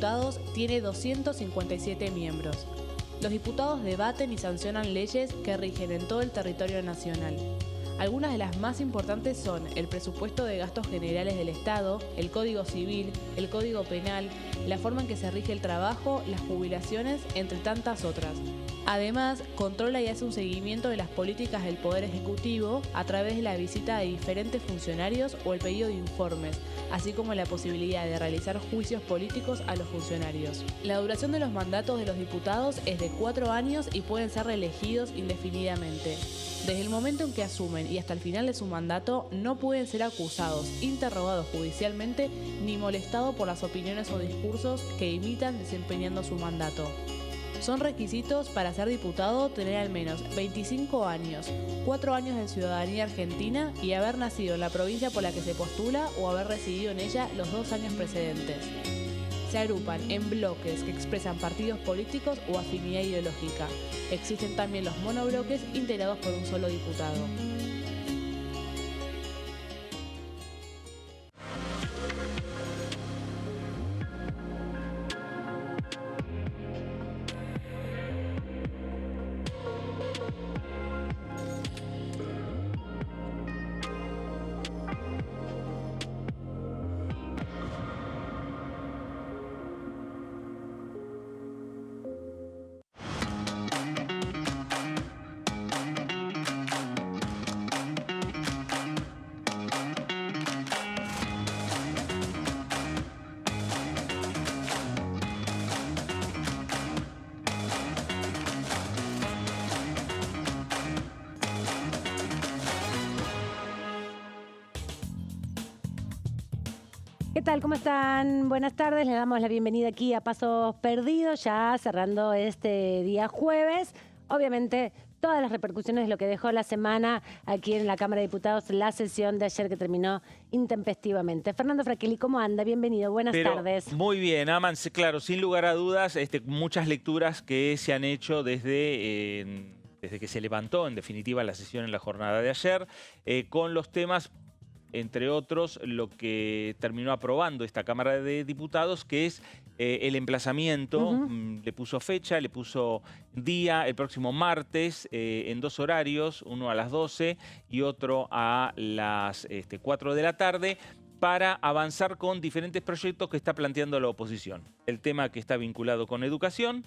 Diputados tiene 257 miembros. Los diputados debaten y sancionan leyes que rigen en todo el territorio nacional. Algunas de las más importantes son el presupuesto de gastos generales del Estado, el Código Civil, el Código Penal, la forma en que se rige el trabajo, las jubilaciones, entre tantas otras. Además, controla y hace un seguimiento de las políticas del Poder Ejecutivo a través de la visita de diferentes funcionarios o el pedido de informes, así como la posibilidad de realizar juicios políticos a los funcionarios. La duración de los mandatos de los diputados es de 4 años y pueden ser reelegidos indefinidamente. Desde el momento en que asumen y hasta el final de su mandato, no pueden ser acusados, interrogados judicialmente ni molestados por las opiniones o discursos que imitan desempeñando su mandato. Son requisitos para ser diputado tener al menos 25 años, 4 años de ciudadanía argentina y haber nacido en la provincia por la que se postula o haber residido en ella los 2 años precedentes. Se agrupan en bloques que expresan partidos políticos o afinidad ideológica. Existen también los monobloques integrados por un solo diputado. ¿Qué tal? ¿Cómo están? Buenas tardes. Les damos la bienvenida aquí a Pasos Perdidos, ya cerrando este día jueves. Obviamente, todas las repercusiones de lo que dejó la semana aquí en la Cámara de Diputados, la sesión de ayer que terminó intempestivamente. Fernando Fraquelli, ¿cómo anda? Bienvenido. Buenas tardes. Muy bien, Aman. Claro, sin lugar a dudas, muchas lecturas que se han hecho desde que se levantó, en definitiva, la sesión en la jornada de ayer, con los temas, entre otros, lo que terminó aprobando esta Cámara de Diputados, que es el emplazamiento. Le puso fecha, le puso día, el próximo martes, en 2 horarios, uno a las 12 y otro a las 4 de la tarde, para avanzar con diferentes proyectos que está planteando la oposición. El tema que está vinculado con educación,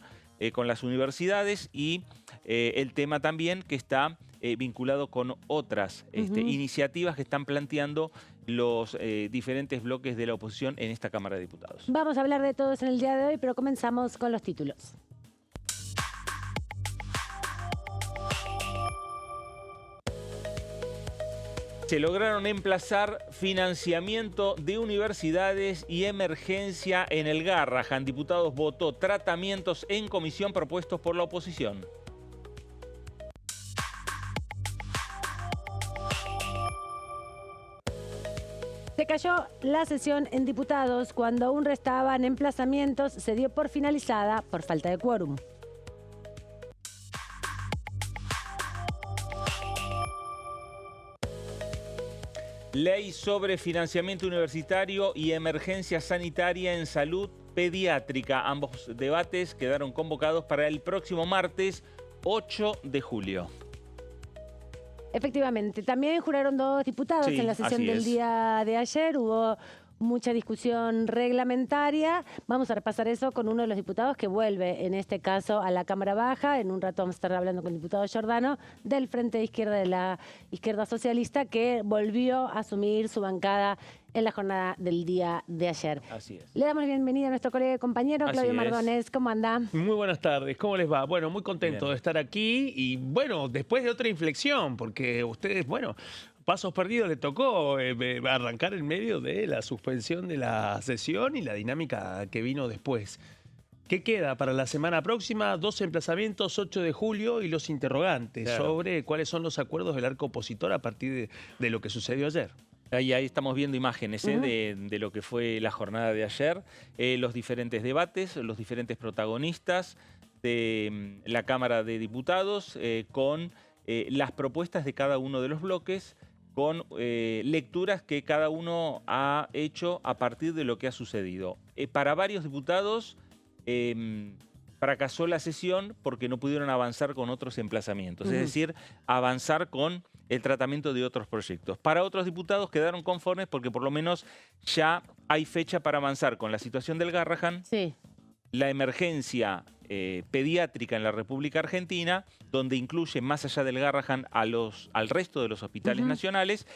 con las universidades y el tema también que está vinculado con otras iniciativas que están planteando los diferentes bloques de la oposición en esta Cámara de Diputados. Vamos a hablar de todos en el día de hoy, pero comenzamos con los títulos. Se lograron emplazar financiamiento de universidades y emergencia en el Garrahan. Diputados votó tratamientos en comisión propuestos por la oposición. Se cayó la sesión en diputados cuando aún restaban emplazamientos. Se dio por finalizada por falta de quórum. Ley sobre financiamiento universitario y emergencia sanitaria en salud pediátrica. Ambos debates quedaron convocados para el próximo martes 8 de julio. Efectivamente, también juraron 2 diputados en la sesión del día de ayer. Hubo mucha discusión reglamentaria. Vamos a repasar eso con uno de los diputados que vuelve, en este caso, a la Cámara Baja. En un rato vamos a estar hablando con el diputado Giordano, del Frente de Izquierda de la Izquierda Socialista, que volvió a asumir su bancada en la jornada del día de ayer. Así es. Le damos la bienvenida a nuestro colega y compañero Claudio Mardones. ¿Cómo anda? Muy buenas tardes, ¿cómo les va? Bueno, muy contento Bien de estar aquí y bueno, después de otra inflexión, porque ustedes, bueno, Pasos Perdidos le tocó arrancar en medio de la suspensión de la sesión y la dinámica que vino después. ¿Qué queda para la semana próxima? 2 emplazamientos, 8 de julio y los interrogantes sobre cuáles son los acuerdos del arco opositor a partir de lo que sucedió ayer. Ahí estamos viendo imágenes de lo que fue la jornada de ayer, los diferentes debates, los diferentes protagonistas de la Cámara de Diputados, con las propuestas de cada uno de los bloques, con lecturas que cada uno ha hecho a partir de lo que ha sucedido. Para varios diputados fracasó la sesión porque no pudieron avanzar con otros emplazamientos, es decir, avanzar con el tratamiento de otros proyectos. Para otros diputados quedaron conformes porque por lo menos ya hay fecha para avanzar con la situación del Garrahan, la emergencia pediátrica en la República Argentina, donde incluye más allá del Garrahan al resto de los hospitales nacionales,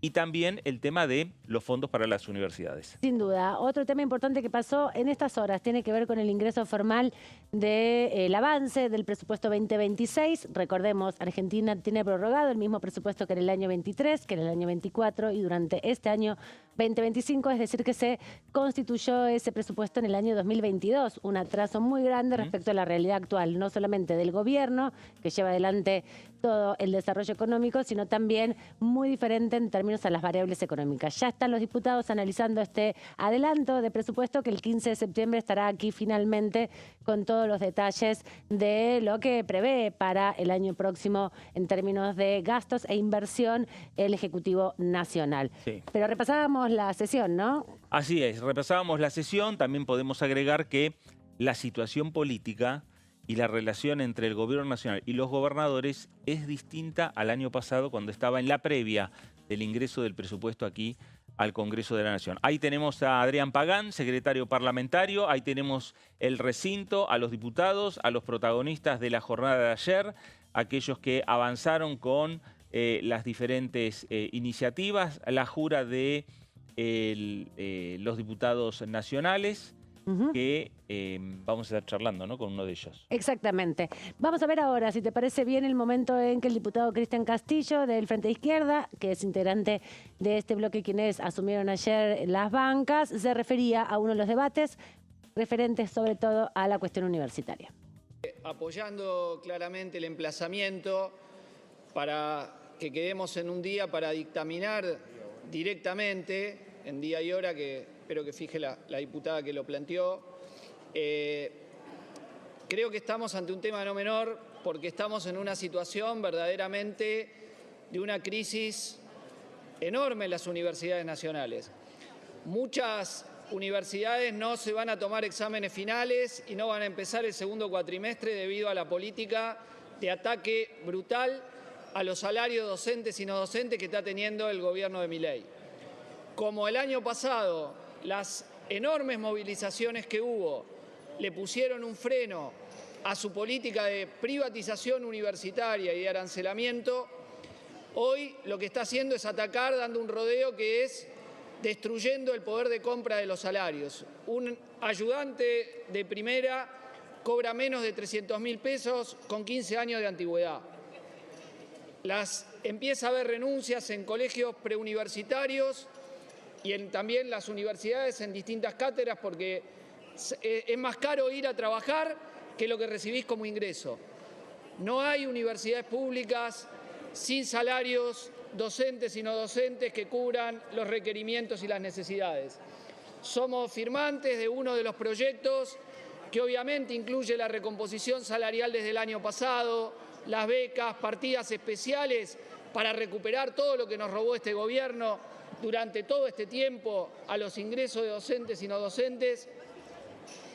y también el tema de los fondos para las universidades. Sin duda. Otro tema importante que pasó en estas horas tiene que ver con el ingreso formal del avance del presupuesto 2026. Recordemos, Argentina tiene prorrogado el mismo presupuesto que en el año 23, que en el año 24 y durante este año 2025, es decir, que se constituyó ese presupuesto en el año 2022. Un atraso muy grande respecto a la realidad actual, no solamente del gobierno, que lleva adelante todo el desarrollo económico, sino también muy diferente en términos a las variables económicas. Ya están los diputados analizando este adelanto de presupuesto que el 15 de septiembre estará aquí finalmente con todos los detalles de lo que prevé para el año próximo en términos de gastos e inversión el Ejecutivo Nacional. Pero repasábamos la sesión, ¿no? Así es, repasábamos la sesión. También podemos agregar que la situación política y la relación entre el Gobierno Nacional y los gobernadores es distinta al año pasado cuando estaba en la previa del ingreso del presupuesto aquí al Congreso de la Nación. Ahí tenemos a Adrián Pagán, secretario parlamentario, ahí tenemos el recinto, a los diputados, a los protagonistas de la jornada de ayer, aquellos que avanzaron con las diferentes iniciativas, la jura de los diputados nacionales, que vamos a estar charlando, ¿no?, con uno de ellos. Exactamente. Vamos a ver ahora, si te parece bien, el momento en que el diputado Cristian Castillo, del Frente de Izquierda, que es integrante de este bloque, quienes asumieron ayer las bancas, se refería a uno de los debates referentes sobre todo a la cuestión universitaria. Apoyando claramente el emplazamiento para que quedemos en un día para dictaminar directamente, en día y hora, que espero que fije la diputada que lo planteó. Creo que estamos ante un tema no menor porque estamos en una situación verdaderamente de una crisis enorme en las universidades nacionales. Muchas universidades no se van a tomar exámenes finales y no van a empezar el segundo cuatrimestre debido a la política de ataque brutal a los salarios docentes y no docentes que está teniendo el gobierno de Milei. Como el año pasado las enormes movilizaciones que hubo le pusieron un freno a su política de privatización universitaria y de arancelamiento, hoy lo que está haciendo es atacar dando un rodeo que es destruyendo el poder de compra de los salarios. Un ayudante de primera cobra menos de 300.000 pesos con 15 años de antigüedad. Empieza a haber renuncias en colegios preuniversitarios y también las universidades en distintas cátedras porque es más caro ir a trabajar que lo que recibís como ingreso. No hay universidades públicas sin salarios docentes y no docentes que cubran los requerimientos y las necesidades. Somos firmantes de uno de los proyectos que obviamente incluye la recomposición salarial desde el año pasado, las becas, partidas especiales para recuperar todo lo que nos robó este gobierno durante todo este tiempo a los ingresos de docentes y no docentes,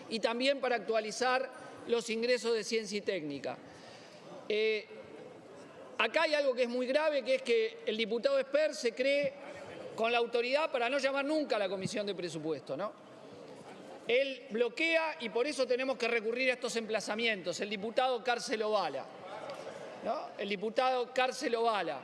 y también para actualizar los ingresos de ciencia y técnica. Acá hay algo que es muy grave, que es que el diputado Esper se cree con la autoridad para no llamar nunca a la Comisión de Presupuesto, ¿no? Él bloquea y por eso tenemos que recurrir a estos emplazamientos. El diputado Cárcelo Bala, ¿no? El diputado Cárcelo Bala.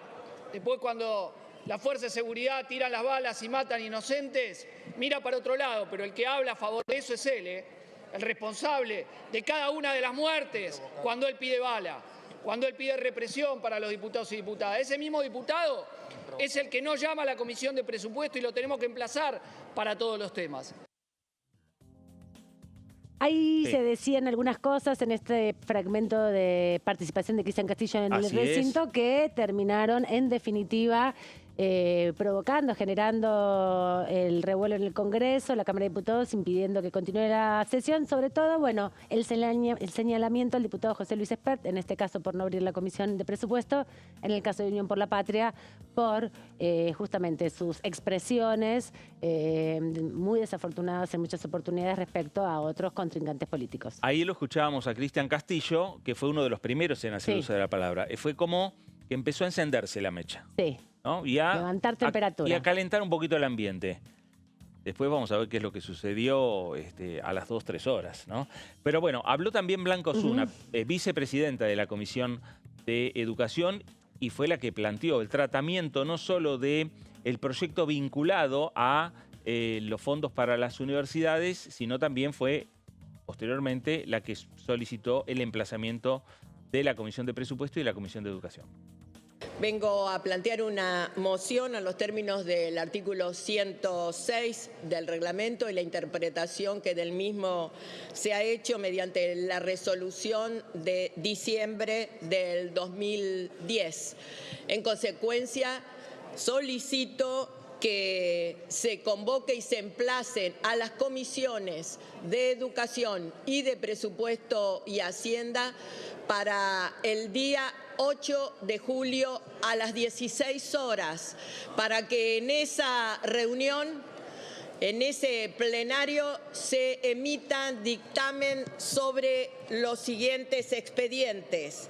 Después cuando la fuerza de seguridad tiran las balas y matan inocentes, mira para otro lado, pero el que habla a favor de eso es él, el responsable de cada una de las muertes cuando él pide bala, cuando él pide represión para los diputados y diputadas. Ese mismo diputado es el que no llama a la Comisión de Presupuesto y lo tenemos que emplazar para todos los temas. Ahí se decían algunas cosas en este fragmento de participación de Cristian Castillo en el recinto que terminaron en definitiva provocando, generando el revuelo en el Congreso, la Cámara de Diputados, impidiendo que continúe la sesión. Sobre todo, bueno, el señalamiento al diputado José Luis Espert, en este caso por no abrir la Comisión de Presupuesto, en el caso de Unión por la Patria, por justamente sus expresiones muy desafortunadas en muchas oportunidades respecto a otros contrincantes políticos. Ahí lo escuchábamos a Cristian Castillo, que fue uno de los primeros en hacer uso de la palabra. Fue como que empezó a encenderse la mecha. Sí. ¿No? Y a levantar temperatura. Y a calentar un poquito el ambiente. Después vamos a ver qué es lo que sucedió a las 2, 3 horas, ¿no? Pero bueno, habló también Blanca Osuna, vicepresidenta de la Comisión de Educación, y fue la que planteó el tratamiento no solo del proyecto vinculado a los fondos para las universidades, sino también fue posteriormente la que solicitó el emplazamiento de la Comisión de Presupuesto y la Comisión de Educación. Vengo a plantear una moción a los términos del artículo 106 del reglamento y la interpretación que del mismo se ha hecho mediante la resolución de diciembre del 2010. En consecuencia, solicito que se convoque y se emplacen a las comisiones de Educación y de Presupuesto y Hacienda para el día 8 de julio a las 16 horas, para que en esa reunión, en ese plenario, se emitan dictamen sobre los siguientes expedientes: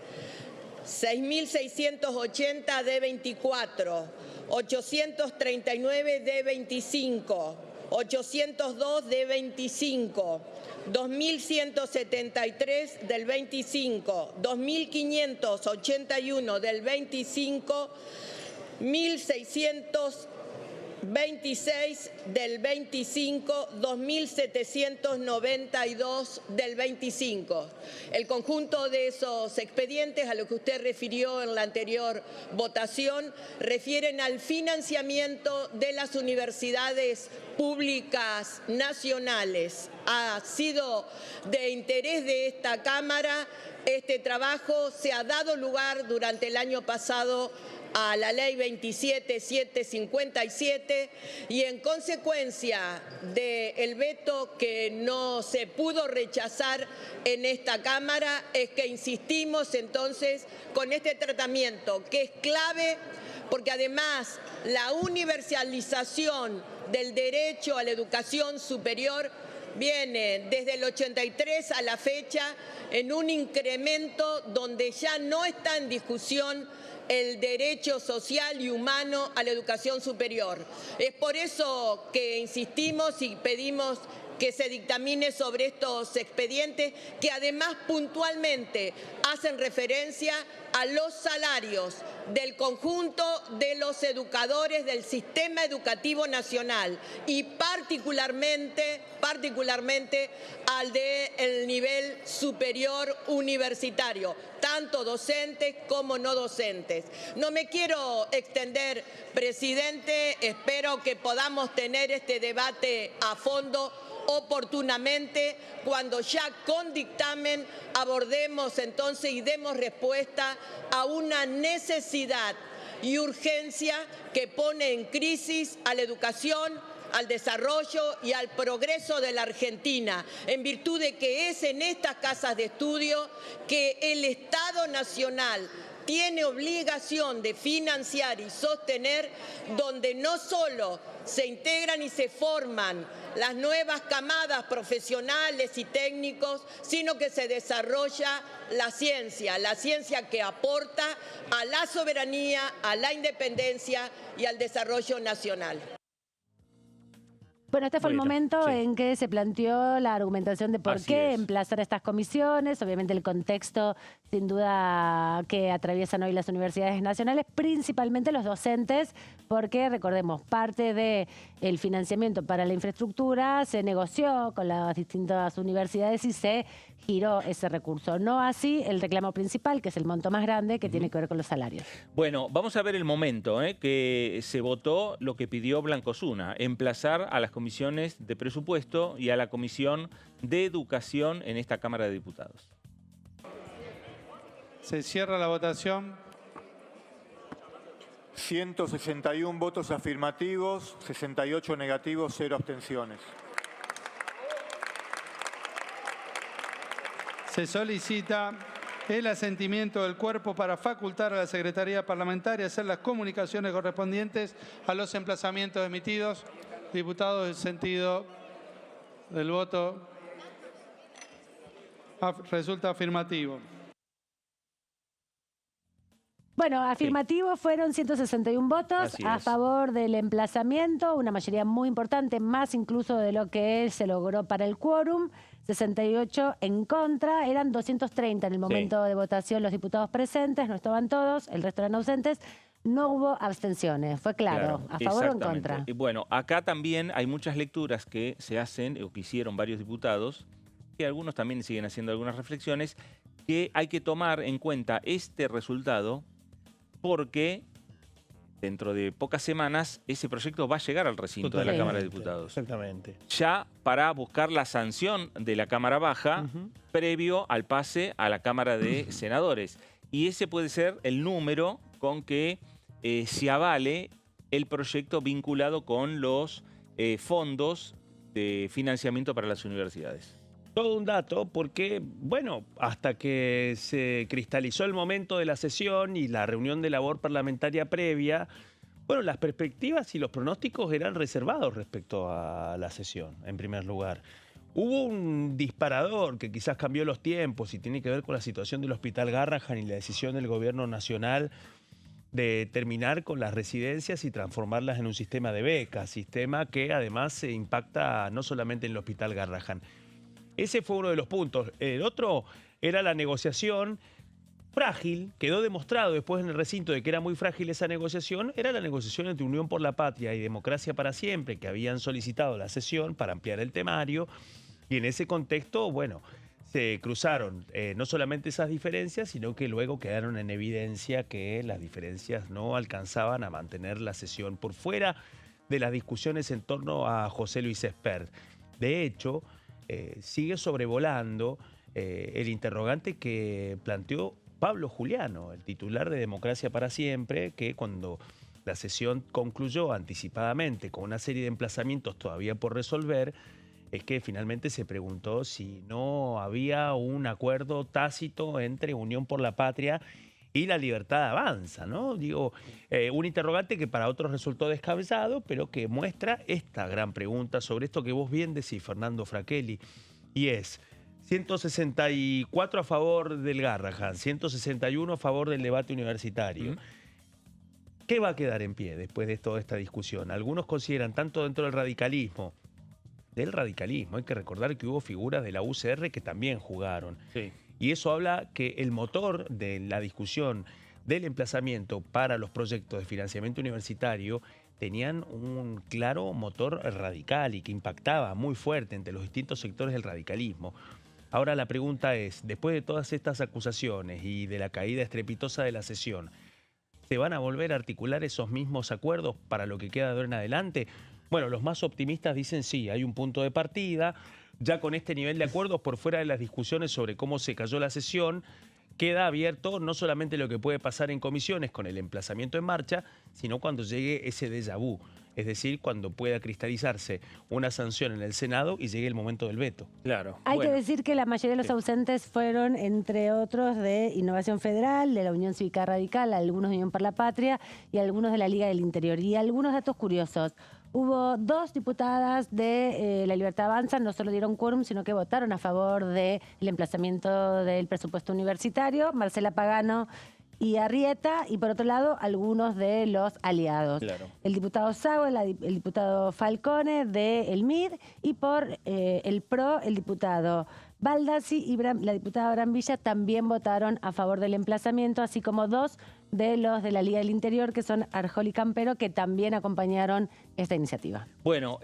6.680 de 24, 839 de 25, 802 de 25, 2.173 del 25, 2.581 del 25, 1.626 del 25, 2.792 del 25. El conjunto de esos expedientes, a lo que usted refirió en la anterior votación, refieren al financiamiento de las universidades públicas nacionales. Ha sido de interés de esta Cámara este trabajo, se ha dado lugar durante el año pasado a la Ley 27.757 y en consecuencia del veto que no se pudo rechazar en esta Cámara es que insistimos entonces con este tratamiento, que es clave porque además la universalización del derecho a la educación superior viene desde el 83 a la fecha en un incremento donde ya no está en discusión el derecho social y humano a la educación superior. Es por eso que insistimos y pedimos que se dictamine sobre estos expedientes que además puntualmente hacen referencia a los salarios del conjunto de los educadores del sistema educativo nacional y particularmente al del nivel superior universitario, tanto docentes como no docentes. No me quiero extender, presidente, espero que podamos tener este debate a fondo oportunamente cuando ya con dictamen abordemos entonces y demos respuesta a una necesidad y urgencia que pone en crisis a la educación, al desarrollo y al progreso de la Argentina, en virtud de que es en estas casas de estudio que el Estado Nacional tiene obligación de financiar y sostener, donde no solo se integran y se forman las nuevas camadas profesionales y técnicos, sino que se desarrolla la ciencia que aporta a la soberanía, a la independencia y al desarrollo nacional. Bueno, este fue el momento en que se planteó la argumentación de por qué emplazar estas comisiones, obviamente el contexto sin duda que atraviesan hoy las universidades nacionales, principalmente los docentes, porque recordemos, parte del financiamiento para la infraestructura se negoció con las distintas universidades y se giró ese recurso. No así el reclamo principal, que es el monto más grande, que tiene que ver con los salarios. Bueno, vamos a ver el momento que se votó lo que pidió Blanca Osuna, emplazar a las comisiones de presupuesto y a la Comisión de Educación en esta Cámara de Diputados. Se cierra la votación. 161 votos afirmativos, 68 negativos, 0 abstenciones. Se solicita el asentimiento del cuerpo para facultar a la Secretaría Parlamentaria a hacer las comunicaciones correspondientes a los emplazamientos emitidos. Diputados, el sentido del voto resulta afirmativo. Bueno, afirmativos fueron 161 votos Así a es. favor del emplazamiento, una mayoría muy importante, más incluso de lo que se logró para el quórum, 68 en contra, eran 230 en el momento de votación los diputados presentes, no estaban todos, el resto eran ausentes, no hubo abstenciones, fue claro, a favor o en contra. Y bueno, acá también hay muchas lecturas que se hacen, o que hicieron varios diputados, que algunos también siguen haciendo algunas reflexiones, que hay que tomar en cuenta este resultado porque dentro de pocas semanas ese proyecto va a llegar al recinto de la Cámara de Diputados. Exactamente. Ya para buscar la sanción de la Cámara Baja previo al pase a la Cámara de Senadores. Y ese puede ser el número con que se avale el proyecto vinculado con los fondos de financiamiento para las universidades. Todo un dato porque, bueno, hasta que se cristalizó el momento de la sesión y la reunión de labor parlamentaria previa, bueno, las perspectivas y los pronósticos eran reservados respecto a la sesión, en primer lugar. Hubo un disparador que quizás cambió los tiempos y tiene que ver con la situación del Hospital Garrahan y la decisión del gobierno nacional de terminar con las residencias y transformarlas en un sistema de becas, sistema que además se impacta no solamente en el Hospital Garrahan. Ese fue uno de los puntos. El otro era la negociación frágil, quedó demostrado después en el recinto de que era muy frágil esa negociación, era la negociación entre Unión por la Patria y Democracia para Siempre, que habían solicitado la sesión para ampliar el temario, y en ese contexto, bueno, se cruzaron no solamente esas diferencias, sino que luego quedaron en evidencia que las diferencias no alcanzaban a mantener la sesión por fuera de las discusiones en torno a José Luis Espert. De hecho, sigue sobrevolando el interrogante que planteó Pablo Juliano, el titular de Democracia para Siempre, que cuando la sesión concluyó anticipadamente con una serie de emplazamientos todavía por resolver, es que finalmente se preguntó si no había un acuerdo tácito entre Unión por la Patria y La Libertad Avanza, ¿no? Digo, un interrogante que para otros resultó descabellado, pero que muestra esta gran pregunta sobre esto que vos bien decís, Fernando Fraquelli, y es 164 a favor del Garrahan, 161 a favor del debate universitario. ¿Qué va a quedar en pie después de toda esta discusión? Algunos consideran, tanto dentro del radicalismo, hay que recordar que hubo figuras de la UCR que también jugaron. Sí. Y eso habla que el motor de la discusión del emplazamiento para los proyectos de financiamiento universitario tenían un claro motor radical y que impactaba muy fuerte entre los distintos sectores del radicalismo. Ahora la pregunta es, después de todas estas acusaciones y de la caída estrepitosa de la sesión, ¿se van a volver a articular esos mismos acuerdos para lo que queda de ahora en adelante? Bueno, los más optimistas dicen sí, hay un punto de partida. Ya con este nivel de acuerdos, por fuera de las discusiones sobre cómo se cayó la sesión, queda abierto no solamente lo que puede pasar en comisiones con el emplazamiento en marcha, sino cuando llegue ese déjà vu, es decir, cuando pueda cristalizarse una sanción en el Senado y llegue el momento del veto. Claro. Hay que decir que la mayoría de los ausentes fueron, entre otros, de Innovación Federal, de la Unión Cívica Radical, algunos de Unión por la Patria y algunos de la Liga del Interior. Y algunos datos curiosos. Hubo 2 diputadas de La Libertad Avanza, no solo dieron quórum, sino que votaron a favor del emplazamiento del presupuesto universitario, Marcela Pagano y Arrieta, y por otro lado, algunos de los aliados. Claro. El diputado Sago, el diputado Falcone de El MIR, y por el PRO, el diputado Baldassi y la diputada Brambilla también votaron a favor del emplazamiento, así como 2 de los de la Liga del Interior, que son Arjol y Campero, que también acompañaron esta iniciativa. Bueno,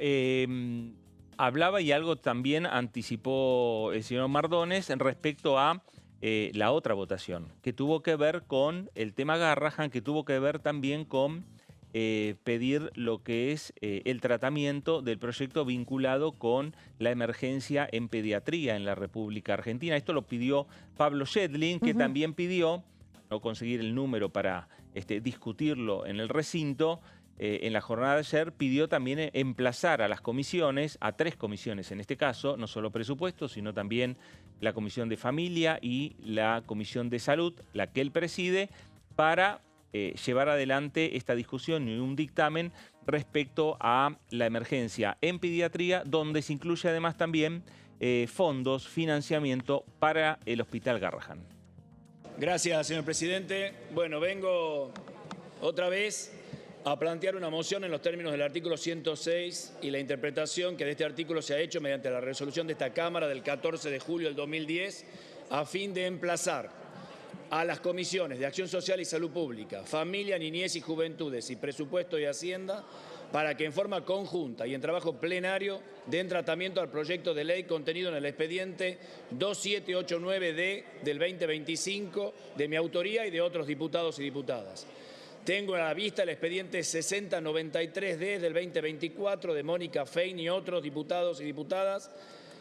hablaba y algo también anticipó el señor Mardones en respecto a la otra votación, que tuvo que ver con el tema Garrahan, que tuvo que ver también con pedir lo que es el tratamiento del proyecto vinculado con la emergencia en pediatría en la República Argentina. Esto lo pidió Pablo Schedlin, que también pidió no conseguir el número para discutirlo en el recinto, en la jornada de ayer pidió también emplazar a las comisiones, a 3 comisiones en este caso, no solo presupuesto, sino también la Comisión de Familia y la Comisión de Salud, la que él preside, para llevar adelante esta discusión y un dictamen respecto a la emergencia en pediatría, donde se incluye además también fondos, financiamiento para el Hospital Garrahan. Gracias, señor presidente. Bueno, vengo otra vez a plantear una moción en los términos del artículo 106 y la interpretación que de este artículo se ha hecho mediante la resolución de esta Cámara del 14 de julio del 2010 a fin de emplazar a las comisiones de Acción Social y Salud Pública, Familia, Niñez y Juventudes y Presupuesto y Hacienda para que en forma conjunta y en trabajo plenario den tratamiento al proyecto de ley contenido en el expediente 2789D del 2025 de mi autoría y de otros diputados y diputadas. Tengo a la vista el expediente 6093D del 2024 de Mónica Fein y otros diputados y diputadas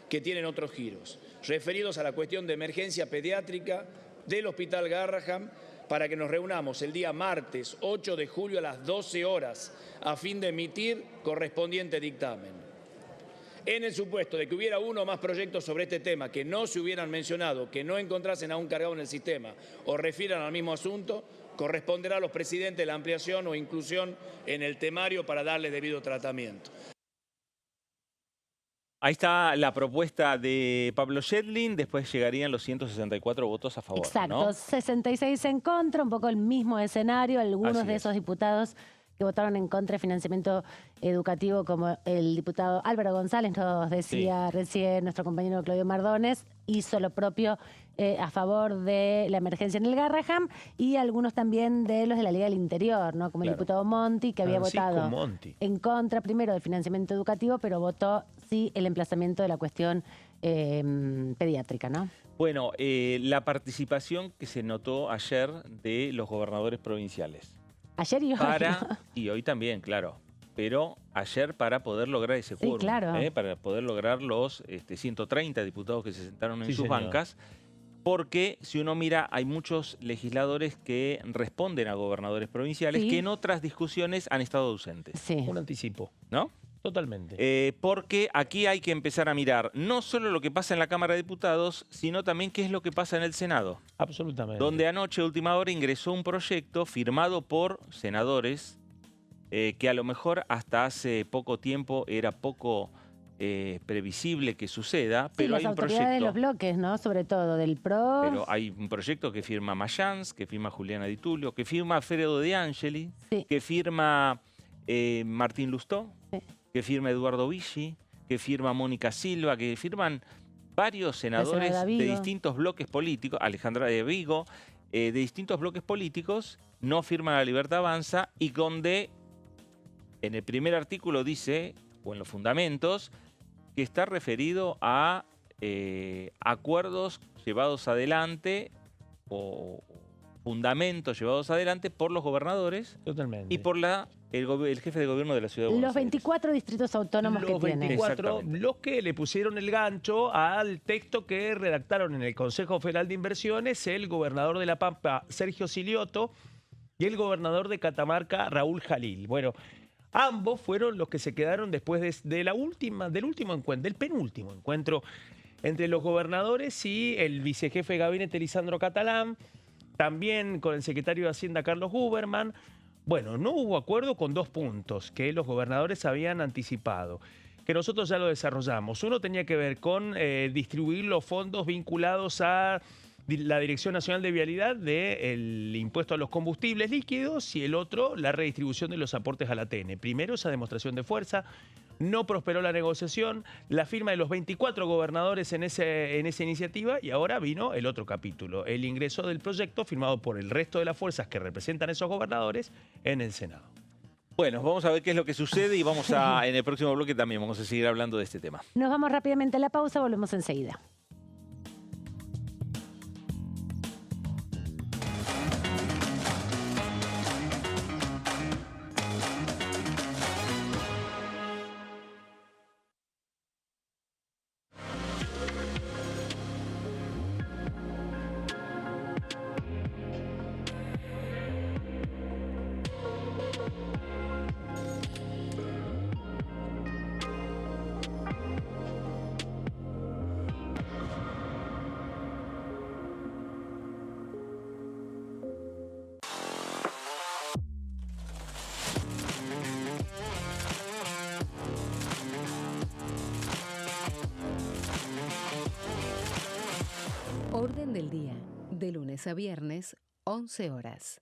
que tienen otros giros, referidos a la cuestión de emergencia pediátrica del Hospital Garrahan, para que nos reunamos el día martes 8 de julio a las 12 horas a fin de emitir correspondiente dictamen. En el supuesto de que hubiera uno o más proyectos sobre este tema que no se hubieran mencionado, que no encontrasen aún cargado en el sistema o refieran al mismo asunto, corresponderá a los presidentes la ampliación o inclusión en el temario para darle debido tratamiento. Ahí está la propuesta de Pablo Yedlin, después llegarían los 164 votos a favor. Exacto, ¿no? 66 en contra, un poco el mismo escenario, algunos de esos diputados que votaron en contra de financiamiento educativo, como el diputado Álvaro González, nos decía recién nuestro compañero Claudio Mardones, hizo lo propio a favor de la emergencia en el Garrahan, y algunos también de los de la Liga del Interior, ¿no? Como el diputado Monti, que había votado en contra primero del financiamiento educativo, pero votó sí el emplazamiento de la cuestión pediátrica, ¿no? Bueno, la participación que se notó ayer de los gobernadores provinciales. Ayer y hoy. Y hoy también, claro. Pero ayer para poder lograr ese quórum, claro. Para poder lograr los 130 diputados que se sentaron en sus bancas, porque si uno mira, hay muchos legisladores que responden a gobernadores provinciales que en otras discusiones han estado ausentes. Un anticipo. ¿No? Totalmente. Porque aquí hay que empezar a mirar no solo lo que pasa en la Cámara de Diputados, sino también qué es lo que pasa en el Senado. Absolutamente. Donde anoche, a última hora, ingresó un proyecto firmado por senadores que a lo mejor hasta hace poco tiempo era poco previsible que suceda, pero hay un proyecto... las autoridades de los bloques, ¿no? Sobre todo, del PRO. Pero hay un proyecto que firma Mayans, que firma Juliana Di Tulio, que firma Alfredo De Angeli, que firma Martín Lustó, que firma Eduardo Vichy, que firma Mónica Silva, que firman varios senadores de distintos bloques políticos, Alejandra de Vigo, de distintos bloques políticos, no firman La Libertad Avanza, y donde en el primer artículo dice, o en los fundamentos, que está referido a acuerdos llevados adelante o fundamentos llevados adelante por los gobernadores y por el jefe de gobierno de la Ciudad de Buenos Aires. Los 24 distritos autónomos que tienen. 24, los que le pusieron el gancho al texto que redactaron en el Consejo Federal de Inversiones el gobernador de La Pampa, Sergio Silioto, y el gobernador de Catamarca, Raúl Jalil. Bueno, ambos fueron los que se quedaron después del penúltimo encuentro entre los gobernadores y el vicejefe de gabinete, Lisandro Catalán, también con el secretario de Hacienda, Carlos Huberman. Bueno, no hubo acuerdo con 2 puntos que los gobernadores habían anticipado, que nosotros ya lo desarrollamos. Uno tenía que ver con distribuir los fondos vinculados a la Dirección Nacional de Vialidad del impuesto a los combustibles líquidos, y el otro, la redistribución de los aportes a la ATN. Primero, esa demostración de fuerza. No prosperó la negociación, la firma de los 24 gobernadores en esa iniciativa, y ahora vino el otro capítulo, el ingreso del proyecto firmado por el resto de las fuerzas que representan a esos gobernadores en el Senado. Bueno, vamos a ver qué es lo que sucede y vamos a, en el próximo bloque también vamos a seguir hablando de este tema. Nos vamos rápidamente a la pausa, volvemos enseguida. Orden del día, de lunes a viernes, 11 horas.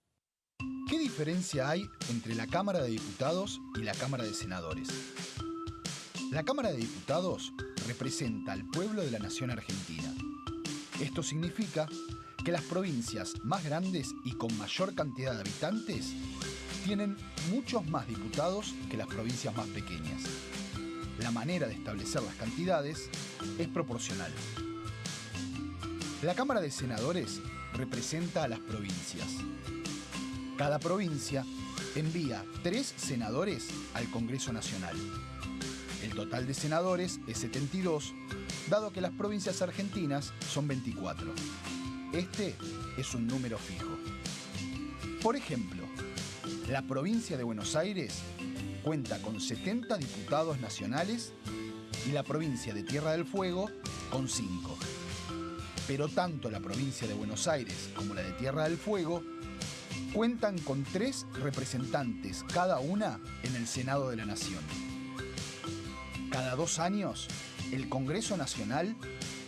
¿Qué diferencia hay entre la Cámara de Diputados y la Cámara de Senadores? La Cámara de Diputados representa al pueblo de la nación argentina. Esto significa que las provincias más grandes y con mayor cantidad de habitantes tienen muchos más diputados que las provincias más pequeñas. La manera de establecer las cantidades es proporcional. La Cámara de Senadores representa a las provincias. Cada provincia envía 3 senadores al Congreso Nacional. El total de senadores es 72, dado que las provincias argentinas son 24. Este es un número fijo. Por ejemplo, la provincia de Buenos Aires cuenta con 70 diputados nacionales y la provincia de Tierra del Fuego con 5. Pero tanto la provincia de Buenos Aires como la de Tierra del Fuego cuentan con 3 representantes cada una en el Senado de la Nación. Cada 2 años, el Congreso Nacional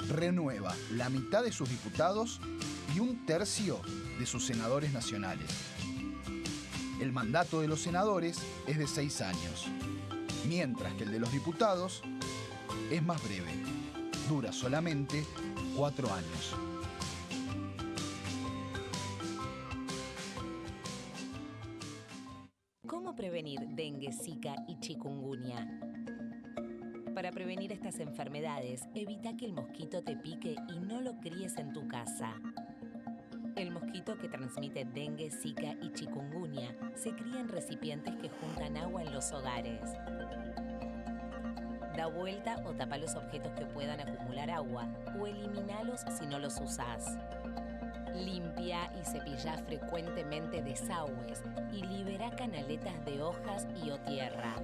renueva la mitad de sus diputados y 1/3 de sus senadores nacionales. El mandato de los senadores es de 6 años, mientras que el de los diputados es más breve, dura solamente 4 años. ¿Cómo prevenir dengue, zika y chikungunya? Para prevenir estas enfermedades, evita que el mosquito te pique y no lo críes en tu casa. El mosquito que transmite dengue, zika y chikungunya se cría en recipientes que juntan agua en los hogares. Da vuelta o tapa los objetos que puedan acumular agua o eliminalos si no los usás. Limpia y cepilla frecuentemente desagües y libera canaletas de hojas y o tierra.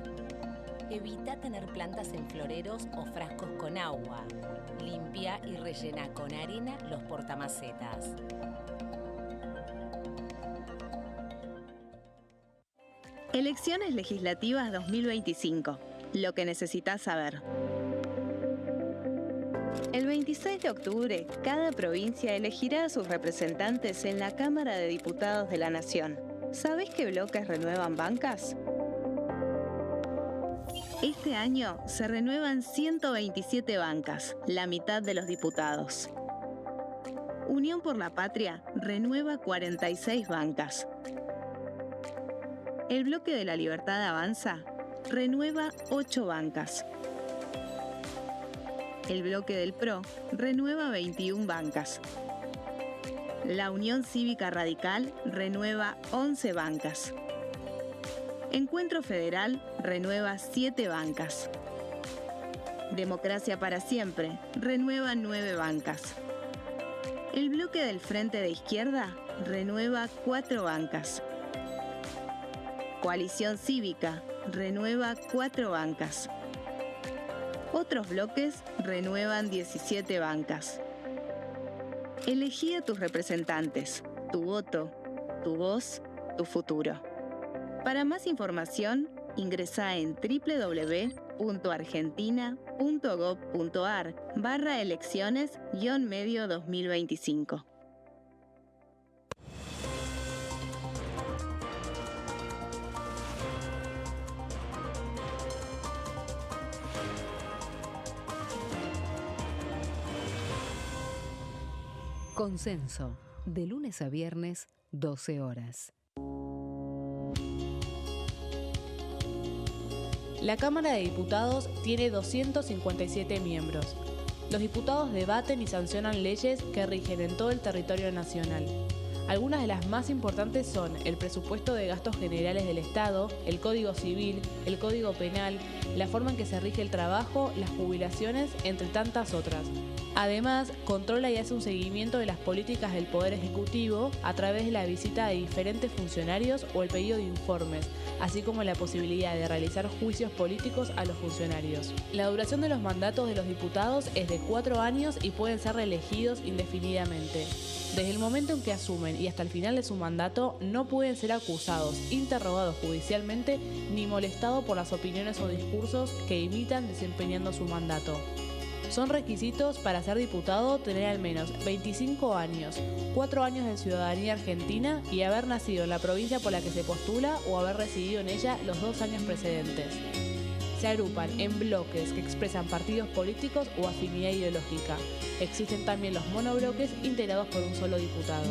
Evita tener plantas en floreros o frascos con agua. Limpia y rellena con arena los portamacetas. Elecciones legislativas 2025. Lo que necesitas saber. El 26 de octubre, cada provincia elegirá a sus representantes en la Cámara de Diputados de la Nación. ¿Sabés qué bloques renuevan bancas? Este año se renuevan 127 bancas, la mitad de los diputados. Unión por la Patria renueva 46 bancas. El Bloque de la Libertad Avanza renueva 8 bancas. El Bloque del PRO renueva 21 bancas. La Unión Cívica Radical renueva 11 bancas. Encuentro Federal renueva 7 bancas. Democracia para Siempre renueva 9 bancas. El Bloque del Frente de Izquierda renueva 4 bancas. Coalición Cívica renueva 4 bancas. Otros bloques renuevan 17 bancas. Elegí a tus representantes, tu voto, tu voz, tu futuro. Para más información, ingresá en www.argentina.gov.ar/elecciones-medio 2025. Consenso, de lunes a viernes, 12 horas. La Cámara de Diputados tiene 257 miembros. Los diputados debaten y sancionan leyes que rigen en todo el territorio nacional. Algunas de las más importantes son el presupuesto de gastos generales del Estado, el Código Civil, el Código Penal, la forma en que se rige el trabajo, las jubilaciones, entre tantas otras. Además, controla y hace un seguimiento de las políticas del Poder Ejecutivo a través de la visita de diferentes funcionarios o el pedido de informes, así como la posibilidad de realizar juicios políticos a los funcionarios. La duración de los mandatos de los diputados es de 4 años y pueden ser reelegidos indefinidamente. Desde el momento en que asumen y hasta el final de su mandato, no pueden ser acusados, interrogados judicialmente, ni molestados por las opiniones o discursos que imitan desempeñando su mandato. Son requisitos para ser diputado tener al menos 25 años, 4 años de ciudadanía argentina y haber nacido en la provincia por la que se postula o haber residido en ella los 2 años precedentes. Se agrupan en bloques que expresan partidos políticos o afinidad ideológica. Existen también los monobloques integrados por un solo diputado.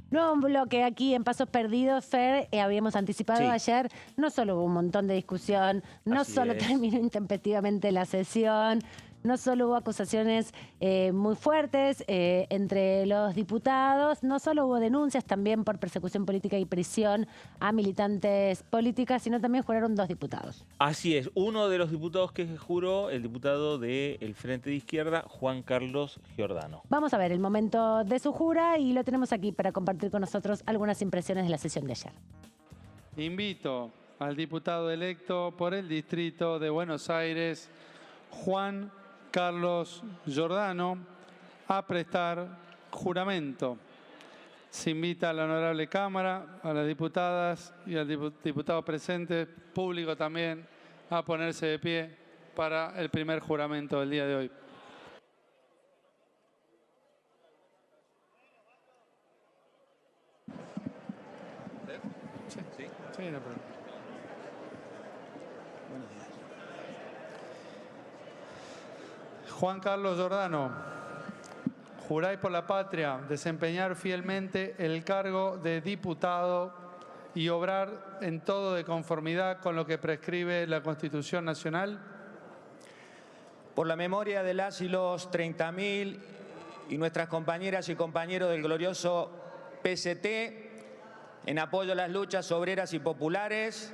Nuevo bloque aquí en Pasos Perdidos, Fer, habíamos anticipado ayer, no solo hubo un montón de discusión, no solo terminó intempestivamente la sesión, no solo hubo acusaciones muy fuertes entre los diputados, no solo hubo denuncias también por persecución política y prisión a militantes políticas, sino también juraron 2 diputados. Así es, uno de los diputados que juró, el diputado del Frente de Izquierda, Juan Carlos Giordano. Vamos a ver el momento de su jura y lo tenemos aquí para compartir con nosotros algunas impresiones de la sesión de ayer. Invito al diputado electo por el distrito de Buenos Aires, Juan Carlos Giordano, a prestar juramento. Se invita a la honorable Cámara, a las diputadas y al diputado presente, público también, a ponerse de pie para el primer juramento del día de hoy. Sí, no problema. Juan Carlos Giordano, juráis por la patria desempeñar fielmente el cargo de diputado y obrar en todo de conformidad con lo que prescribe la Constitución Nacional. Por la memoria de las y los 30.000 y nuestras compañeras y compañeros del glorioso PST, en apoyo a las luchas obreras y populares,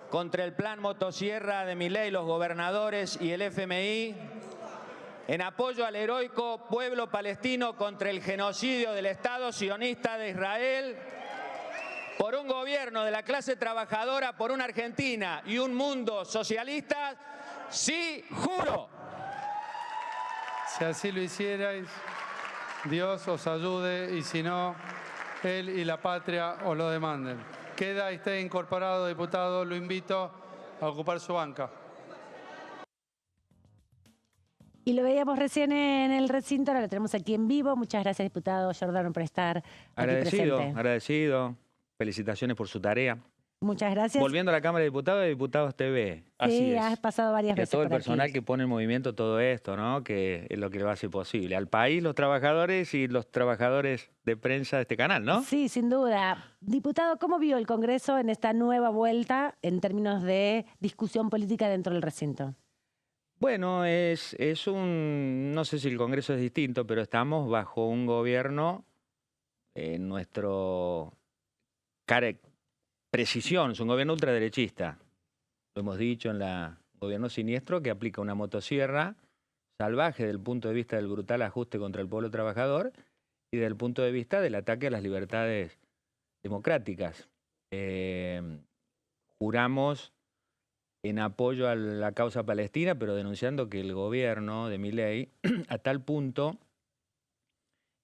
contra el plan motosierra de Milei, los gobernadores y el FMI, en apoyo al heroico pueblo palestino contra el genocidio del Estado sionista de Israel, por un gobierno de la clase trabajadora, por una Argentina y un mundo socialista, sí juro. Si así lo hicierais, Dios os ayude y si no, Él y la patria os lo demanden. Queda y esté incorporado, diputado, lo invito a ocupar su banca. Y lo veíamos recién en el recinto, ahora lo tenemos aquí en vivo. Muchas gracias, diputado Giordano, por estar aquí presente. Agradecido. Felicitaciones por su tarea. Muchas gracias. Volviendo a la Cámara de Diputados de Diputados TV. Sí, has pasado varias veces a todo el por personal aquí. que pone en movimiento todo esto, ¿no? Que es lo que lo hace posible. Al país, los trabajadores y los trabajadores de prensa de este canal, ¿no? Sí, sin duda. Diputado, ¿cómo vio el Congreso en esta nueva vuelta en términos de discusión política dentro del recinto? Bueno, es un... No sé si el Congreso es distinto, pero estamos bajo un gobierno, nuestro... precisión, es un gobierno ultraderechista. Lo hemos dicho en la gobierno siniestro que aplica una motosierra salvaje desde el punto de vista del brutal ajuste contra el pueblo trabajador y desde el punto de vista del ataque a las libertades democráticas. Juramos en apoyo a la causa palestina, pero denunciando que el gobierno de Milei, a tal punto,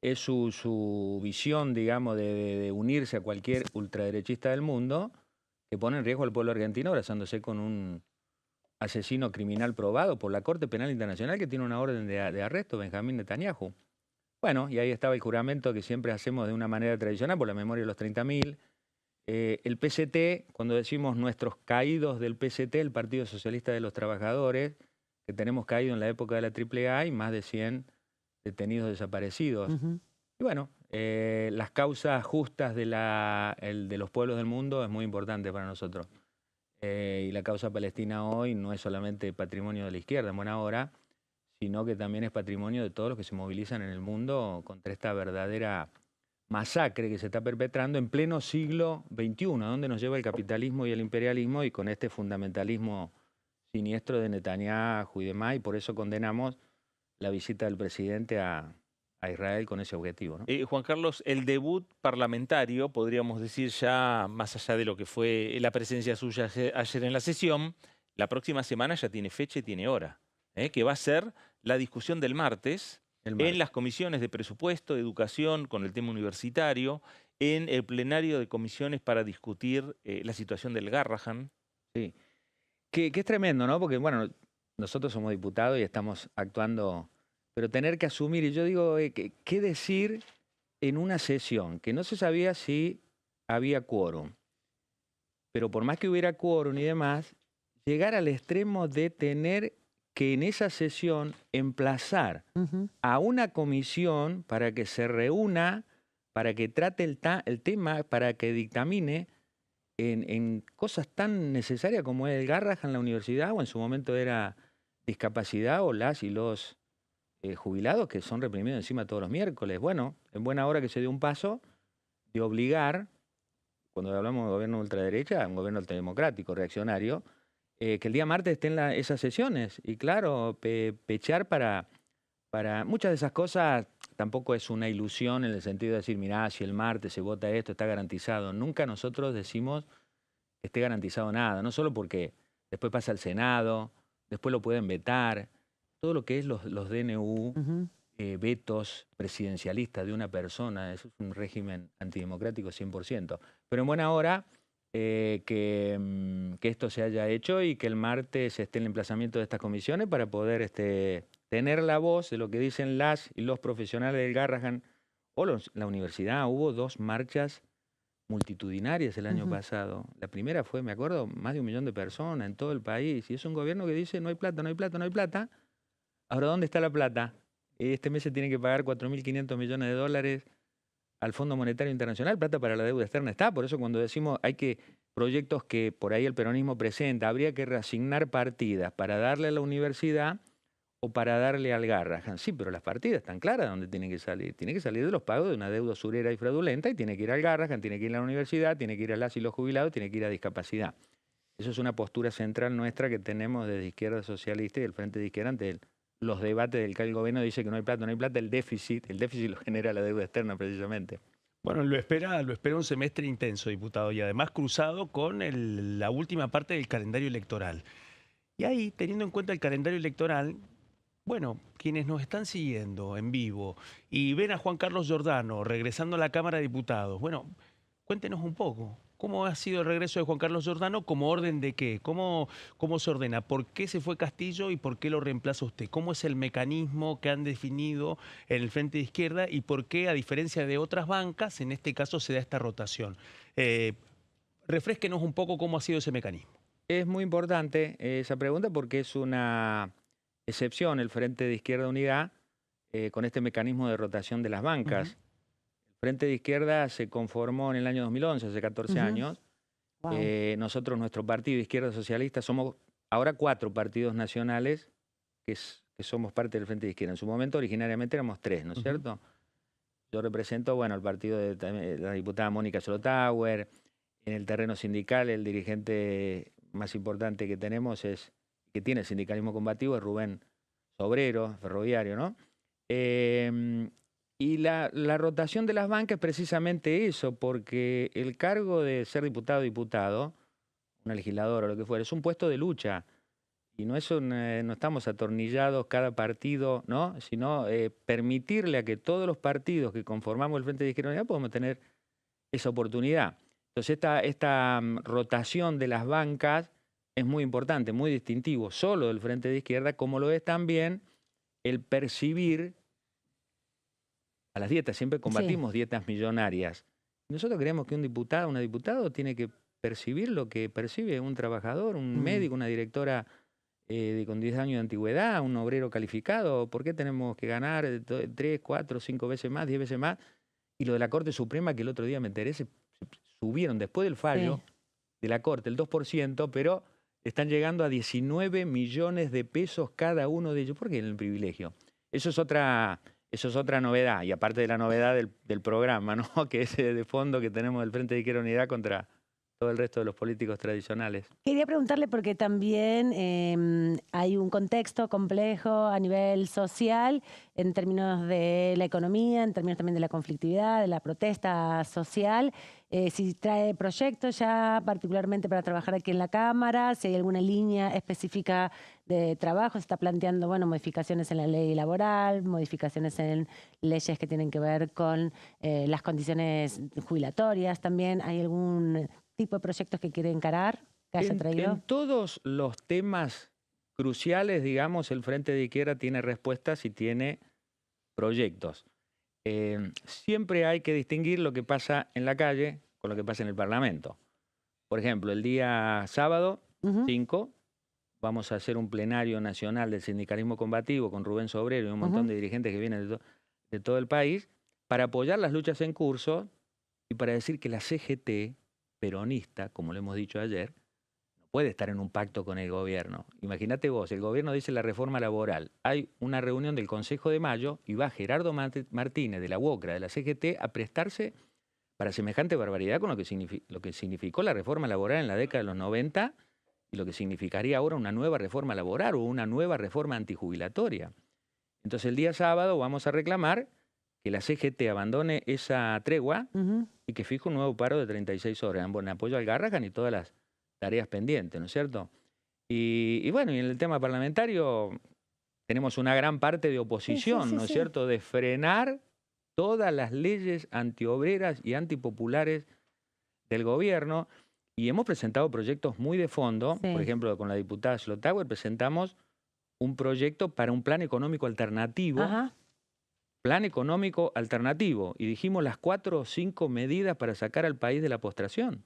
es su visión, digamos, de unirse a cualquier ultraderechista del mundo, que pone en riesgo al pueblo argentino abrazándose con un asesino criminal probado por la Corte Penal Internacional que tiene una orden de arresto, Benjamín Netanyahu. Bueno, y ahí estaba el juramento que siempre hacemos de una manera tradicional, por la memoria de los 30.000 El PST, cuando decimos nuestros caídos del PST, el Partido Socialista de los Trabajadores, que tenemos caído en la época de la AAA y más de 100 detenidos desaparecidos. Y bueno, las causas justas de los pueblos del mundo es muy importante para nosotros. Y la causa palestina hoy no es solamente patrimonio de la izquierda en buena hora, sino que también es patrimonio de todos los que se movilizan en el mundo contra esta verdadera masacre que se está perpetrando en pleno siglo XXI, donde nos lleva el capitalismo y el imperialismo y con este fundamentalismo siniestro de Netanyahu y demás, y por eso condenamos la visita del presidente a Israel con ese objetivo, ¿no? Juan Carlos, el debut parlamentario, podríamos decir ya más allá de lo que fue la presencia suya ayer en la sesión, la próxima semana ya tiene fecha y tiene hora, que va a ser la discusión del martes en las comisiones de presupuesto, de educación, con el tema universitario, en el plenario de comisiones para discutir la situación del Garrahan. Sí, que es tremendo, ¿no? Porque, bueno, nosotros somos diputados y estamos actuando, pero tener que asumir, y yo digo, ¿qué decir en una sesión? Que no se sabía si había quórum, pero por más que hubiera quórum y demás, llegar al extremo de tener que en esa sesión emplazar a una comisión para que se reúna, para que trate el tema, para que dictamine en cosas tan necesarias como es el Garrahan en la universidad, o en su momento era discapacidad, o las y los jubilados que son reprimidos encima todos los miércoles. Bueno, en buena hora que se dio un paso de obligar, cuando hablamos de gobierno de ultraderecha, un gobierno democrático, reaccionario, que el día martes estén esas sesiones. Y claro, pechar para muchas de esas cosas tampoco es una ilusión en el sentido de decir, mirá, si el martes se vota esto, está garantizado. Nunca nosotros decimos que esté garantizado nada, no solo porque después pasa al Senado, después lo pueden vetar, todo lo que es los DNU, vetos presidencialistas de una persona, eso es un régimen antidemocrático 100%. Pero en buena hora que esto se haya hecho y que el martes esté en el emplazamiento de estas comisiones para poder tener la voz de lo que dicen las y los profesionales del Garrahan o la universidad. Hubo 2 marchas multitudinarias el año pasado. La primera fue, me acuerdo, más de 1 millón de personas en todo el país. Y es un gobierno que dice, no hay plata, no hay plata, no hay plata. Ahora, ¿dónde está la plata? Este mes se tiene que pagar 4.500 millones de dólares al Fondo Monetario Internacional. Plata para la deuda externa está. Por eso cuando decimos hay que proyectos que por ahí el peronismo presenta, habría que reasignar partidas para darle a la universidad o para darle al Garrahan. Sí, pero las partidas están claras de dónde tienen que salir. Tiene que salir de los pagos de una deuda usurera y fraudulenta y tiene que ir al Garrahan, tiene que ir a la universidad, tiene que ir a las y los jubilados, tiene que ir a discapacidad. Eso es una postura central nuestra que tenemos desde Izquierda Socialista y el Frente de Izquierda ante los debates del que el gobierno dice que no hay plata, no hay plata, el déficit lo genera la deuda externa precisamente. Bueno, lo espera un semestre intenso, diputado, y además cruzado con la última parte del calendario electoral. Y ahí, teniendo en cuenta el calendario electoral, bueno, quienes nos están siguiendo en vivo y ven a Juan Carlos Giordano regresando a la Cámara de Diputados, bueno, cuéntenos un poco. ¿Cómo ha sido el regreso de Juan Carlos Giordano? ¿Como orden de qué? ¿Cómo se ordena? ¿Por qué se fue Castillo y por qué lo reemplaza usted? ¿Cómo es el mecanismo que han definido en el Frente de Izquierda y por qué, a diferencia de otras bancas, en este caso se da esta rotación? Refrésquenos un poco cómo ha sido ese mecanismo. Es muy importante esa pregunta porque es una excepción el Frente de Izquierda Unidad con este mecanismo de rotación de las bancas. Frente de Izquierda se conformó en el año 2011, hace 14 años. Wow. Nosotros, nuestro partido Izquierda Socialista, somos ahora 4 partidos nacionales que somos parte del Frente de Izquierda. En su momento, originariamente, éramos 3, ¿no es cierto? Yo represento, bueno, el partido de la diputada Mónica Solotauer. En el terreno sindical, el dirigente más importante que tenemos que tiene el sindicalismo combativo, es Rubén Sobrero, ferroviario, ¿no? Y la rotación de las bancas es precisamente eso, porque el cargo de ser diputado, una legisladora o lo que fuera, es un puesto de lucha. Y no estamos atornillados cada partido, ¿no? Sino permitirle a que todos los partidos que conformamos el Frente de Izquierda Unidad podamos tener esa oportunidad. Entonces esta rotación de las bancas es muy importante, muy distintivo, solo del Frente de Izquierda, como lo es también el percibir a las dietas. Siempre combatimos dietas millonarias. Nosotros creemos que un diputado, una diputada tiene que percibir lo que percibe un trabajador, un médico, una directora con 10 años de antigüedad, un obrero calificado. ¿Por qué tenemos que ganar 3, 4, 5 veces más, 10 veces más? Y lo de la Corte Suprema, que el otro día me enteré, se subieron después del fallo de la Corte el 2%, pero están llegando a 19 millones de pesos cada uno de ellos. ¿Por qué el privilegio? Eso es otra novedad, y aparte de la novedad del programa, ¿no? Que es de fondo que tenemos del Frente de Izquierda Unidad contra todo el resto de los políticos tradicionales. Quería preguntarle porque también hay un contexto complejo a nivel social en términos de la economía, en términos también de la conflictividad, de la protesta social. Si trae proyectos ya particularmente para trabajar aquí en la Cámara, si hay alguna línea específica de trabajo, se está planteando, bueno, modificaciones en la ley laboral, modificaciones en leyes que tienen que ver con las condiciones jubilatorias también. ¿Hay algún tipo de proyectos que quiere encarar, que haya traído? En todos los temas cruciales, digamos, el Frente de Izquierda tiene respuestas y tiene proyectos. Siempre hay que distinguir lo que pasa en la calle con lo que pasa en el Parlamento. Por ejemplo, el día sábado 5 vamos a hacer un plenario nacional del sindicalismo combativo con Rubén Sobrero y un montón de dirigentes que vienen de todo el país para apoyar las luchas en curso y para decir que la CGT peronista, como lo hemos dicho ayer, no puede estar en un pacto con el gobierno. Imagínate vos, el gobierno dice la reforma laboral. Hay una reunión del Consejo de Mayo y va Gerardo Martínez de la UOCRA, de la CGT, a prestarse para semejante barbaridad con lo que significó la reforma laboral en la década de los 90 y lo que significaría ahora una nueva reforma laboral o una nueva reforma antijubilatoria. Entonces el día sábado vamos a reclamar que la CGT abandone esa tregua y que fije un nuevo paro de 36 horas en apoyo al Garrahan y todas las tareas pendientes, ¿no es cierto? Y bueno, y en el tema parlamentario tenemos una gran parte de oposición, ¿no es cierto?, de frenar todas las leyes antiobreras y antipopulares del gobierno. Y hemos presentado proyectos muy de fondo. Por ejemplo, con la diputada Schlotauer presentamos un proyecto para un plan económico alternativo. Plan económico alternativo. Y dijimos las 4 o 5 medidas para sacar al país de la postración.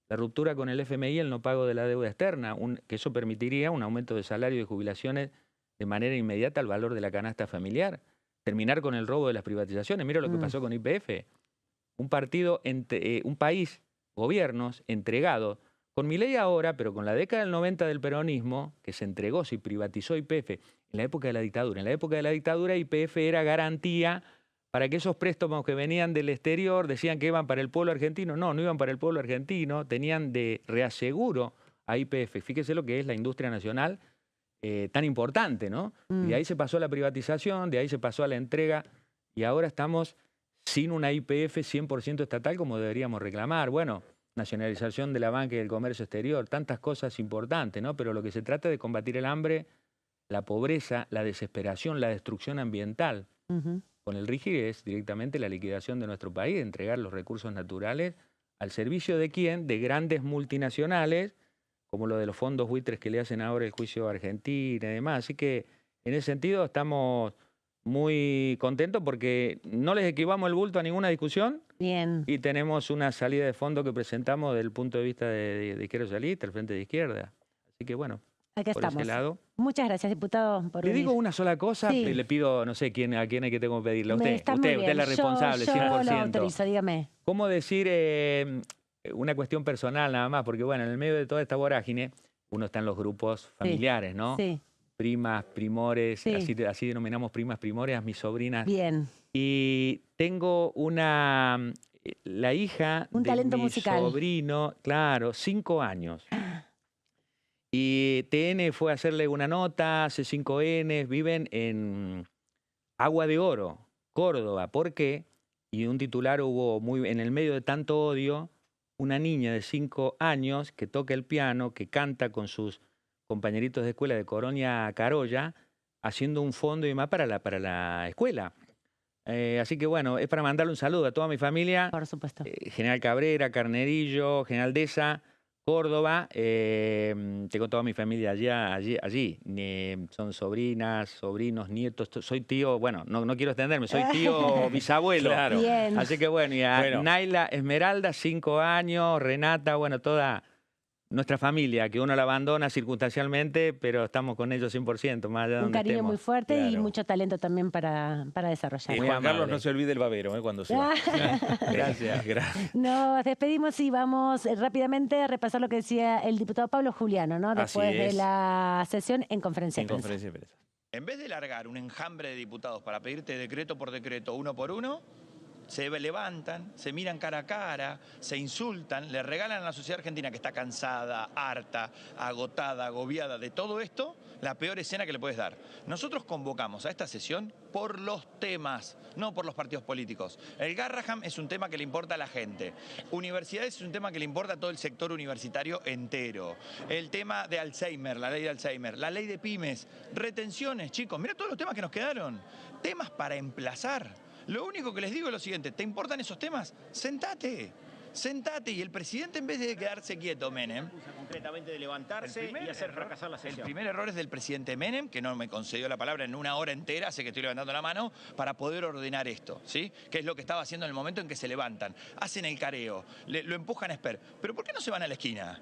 La ruptura con el FMI, el no pago de la deuda externa, que eso permitiría un aumento de salario y de jubilaciones de manera inmediata al valor de la canasta familiar. Terminar con el robo de las privatizaciones. Mira lo que pasó con YPF. Un país, gobiernos entregados, con Milei ahora, pero con la década del 90 del peronismo, que se entregó, se privatizó YPF en la época de la dictadura. En la época de la dictadura YPF era garantía para que esos préstamos que venían del exterior decían que iban para el pueblo argentino. No, no iban para el pueblo argentino, tenían de reaseguro a YPF. Fíjese lo que es la industria nacional tan importante, ¿no? Y de ahí se pasó a la privatización, de ahí se pasó a la entrega y ahora estamos sin una YPF 100% estatal como deberíamos reclamar. Bueno, nacionalización de la banca y del comercio exterior, tantas cosas importantes, ¿no? Pero lo que se trata es de combatir el hambre, la pobreza, la desesperación, la destrucción ambiental. Con el RIGI es directamente la liquidación de nuestro país, de entregar los recursos naturales al servicio de quién, de grandes multinacionales, como lo de los fondos buitres que le hacen ahora el juicio a Argentina y demás. Así que en ese sentido estamos muy contentos porque no les esquivamos el bulto a ninguna discusión. Bien. Y tenemos una salida de fondo que presentamos desde el punto de vista de Izquierda Socialista, el Frente de Izquierda. Así que bueno, aquí por estamos. ese lado. Muchas gracias, diputado, por Le venir. digo una sola cosa, le pido, no sé a quién es que tengo que pedirle. A usted. Usted es la responsable, 100%. Yo lo autorizo, dígame. ¿Cómo decir una cuestión personal nada más? Porque bueno, en el medio de toda esta vorágine, uno está en los grupos familiares, ¿no? Sí. Primas, primores, así denominamos primas, primores, mis sobrinas. Bien. Y tengo la hija un de talento mi musical. sobrino, claro, 5 años. Y TN fue a hacerle una nota, C5N, viven en Agua de Oro, Córdoba. ¿Por qué? Y un titular hubo en el medio de tanto odio, una niña de 5 años que toca el piano, que canta con sus compañeritos de escuela de Coronia Carolla, haciendo un fondo y más para la escuela. Así que bueno, es para mandarle un saludo a toda mi familia. Por supuesto. General Cabrera, Carnerillo, General Deza, Córdoba, tengo toda mi familia allí. Son sobrinas, sobrinos, nietos. Soy tío, bueno, no quiero extenderme, soy tío bisabuelo. Claro. Bien. Así que bueno, y a Naila Esmeralda, 5 años, Renata, bueno, toda nuestra familia, que uno la abandona circunstancialmente, pero estamos con ellos 100%, más allá de Un donde cariño estemos. muy fuerte y Claro. mucho talento también para desarrollar. Y Muy Juan Carlos amable. no se olvide el babero cuando se va. Gracias. Nos despedimos y vamos rápidamente a repasar lo que decía el diputado Pablo Juliano, ¿no? Después de la sesión en conferencia de prensa. En vez de largar un enjambre de diputados para pedirte decreto por decreto, uno por uno, se levantan, se miran cara a cara, se insultan, le regalan a la sociedad argentina que está cansada, harta, agotada, agobiada de todo esto, la peor escena que le puedes dar. Nosotros convocamos a esta sesión por los temas, no por los partidos políticos. El Garrahan es un tema que le importa a la gente. Universidades es un tema que le importa a todo el sector universitario entero. El tema de Alzheimer, la ley de Alzheimer, la ley de pymes, retenciones, chicos, mira todos los temas que nos quedaron. Temas para emplazar. Lo único que les digo es lo siguiente, ¿te importan esos temas? Sentate. Sentate, y el presidente, en vez de quedarse quieto, Menem, concretamente de levantarse y hacer fracasar la sesión. El primer error es del presidente Menem, que no me concedió la palabra en una hora entera, sé que estoy levantando la mano, para poder ordenar esto, ¿sí? Que es lo que estaba haciendo en el momento en que se levantan. Hacen el careo, lo empujan a Esper. ¿Pero por qué no se van a la esquina?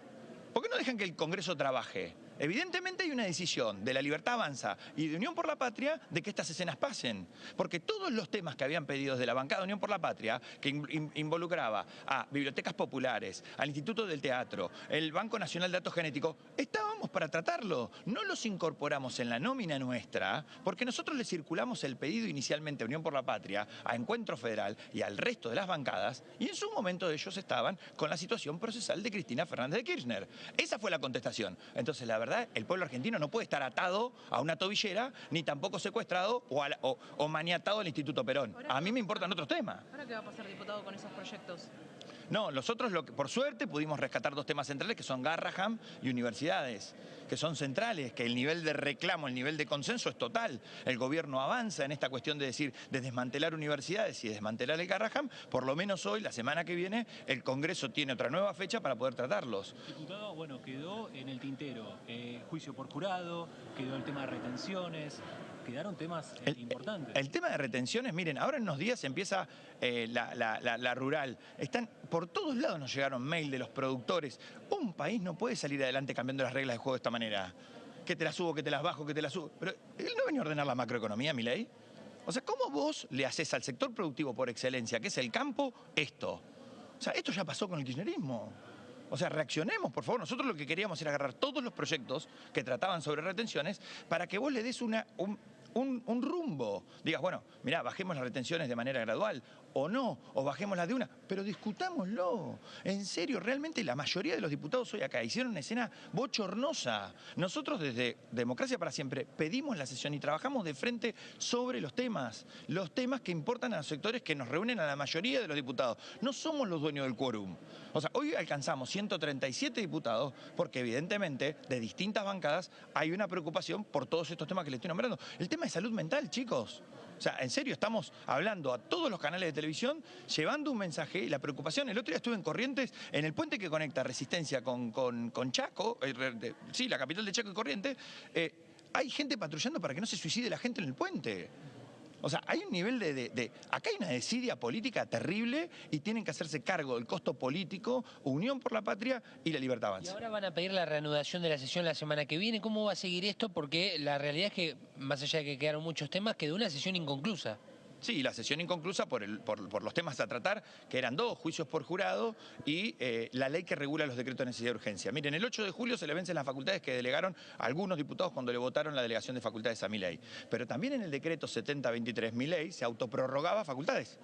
¿Por qué no dejan que el Congreso trabaje? Evidentemente hay una decisión de La Libertad Avanza y de Unión por la Patria de que estas escenas pasen. Porque todos los temas que habían pedido de la bancada de Unión por la Patria, que involucraba a bibliotecas populares, al Instituto del Teatro, el Banco Nacional de Datos Genéticos, estábamos para tratarlo. No los incorporamos en la nómina nuestra, porque nosotros le circulamos el pedido inicialmente a Unión por la Patria, a Encuentro Federal y al resto de las bancadas, y en su momento ellos estaban con la situación procesal de Cristina Fernández de Kirchner. Esa fue la contestación. Entonces, la verdad, el pueblo argentino no puede estar atado a una tobillera, ni tampoco secuestrado o maniatado al Instituto Perón. A mí me importan otros temas. ¿Ahora qué va a pasar, diputado, con esos proyectos? No, nosotros, por suerte, pudimos rescatar dos temas centrales, que son Garrahan y universidades, que son centrales, que el nivel de reclamo, el nivel de consenso es total. El gobierno avanza en esta cuestión de decir, de desmantelar universidades y desmantelar el Garrahan. Por lo menos hoy, la semana que viene, el Congreso tiene otra nueva fecha para poder tratarlos. Diputado, bueno, quedó en el tintero juicio por jurado, quedó el tema de retenciones. Quedaron temas importantes. El tema de retenciones, miren, ahora en unos días empieza la rural. Por todos lados nos llegaron mail de los productores. Un país no puede salir adelante cambiando las reglas de juego de esta manera. Que te las subo, que te las bajo, que te las subo. Pero él no venía a ordenar la macroeconomía, Milei. O sea, ¿cómo vos le haces al sector productivo por excelencia, que es el campo, esto? O sea, esto ya pasó con el kirchnerismo. O sea, reaccionemos, por favor. Nosotros lo que queríamos era agarrar todos los proyectos que trataban sobre retenciones para que vos le des un rumbo. Digas, bueno, mirá, bajemos las retenciones de manera gradual, o no, o bajémoslas de una, pero discutámoslo. En serio, realmente la mayoría de los diputados hoy acá hicieron una escena bochornosa. Nosotros desde Democracia para Siempre pedimos la sesión y trabajamos de frente sobre los temas que importan a los sectores que nos reúnen a la mayoría de los diputados. No somos los dueños del quórum. O sea, hoy alcanzamos 137 diputados porque evidentemente de distintas bancadas hay una preocupación por todos estos temas que les estoy nombrando. El tema de salud mental, chicos. O sea, en serio, estamos hablando a todos los canales de televisión, llevando un mensaje y la preocupación. El otro día estuve en Corrientes, en el puente que conecta Resistencia con Chaco, sí, la capital de Chaco y Corrientes, hay gente patrullando para que no se suicide la gente en el puente. O sea, hay un nivel acá hay una desidia política terrible y tienen que hacerse cargo del costo político, Unión por la Patria y La Libertad Avanza. Y ahora van a pedir la reanudación de la sesión la semana que viene. ¿Cómo va a seguir esto? Porque la realidad es que, más allá de que quedaron muchos temas, quedó una sesión inconclusa. Sí, la sesión inconclusa por los temas a tratar, que eran 2, juicios por jurado y la ley que regula los decretos de necesidad de urgencia. Miren, el 8 de julio se le vencen las facultades que delegaron algunos diputados cuando le votaron la delegación de facultades a Milei. Pero también en el decreto 7023 Milei se autoprorrogaba facultades.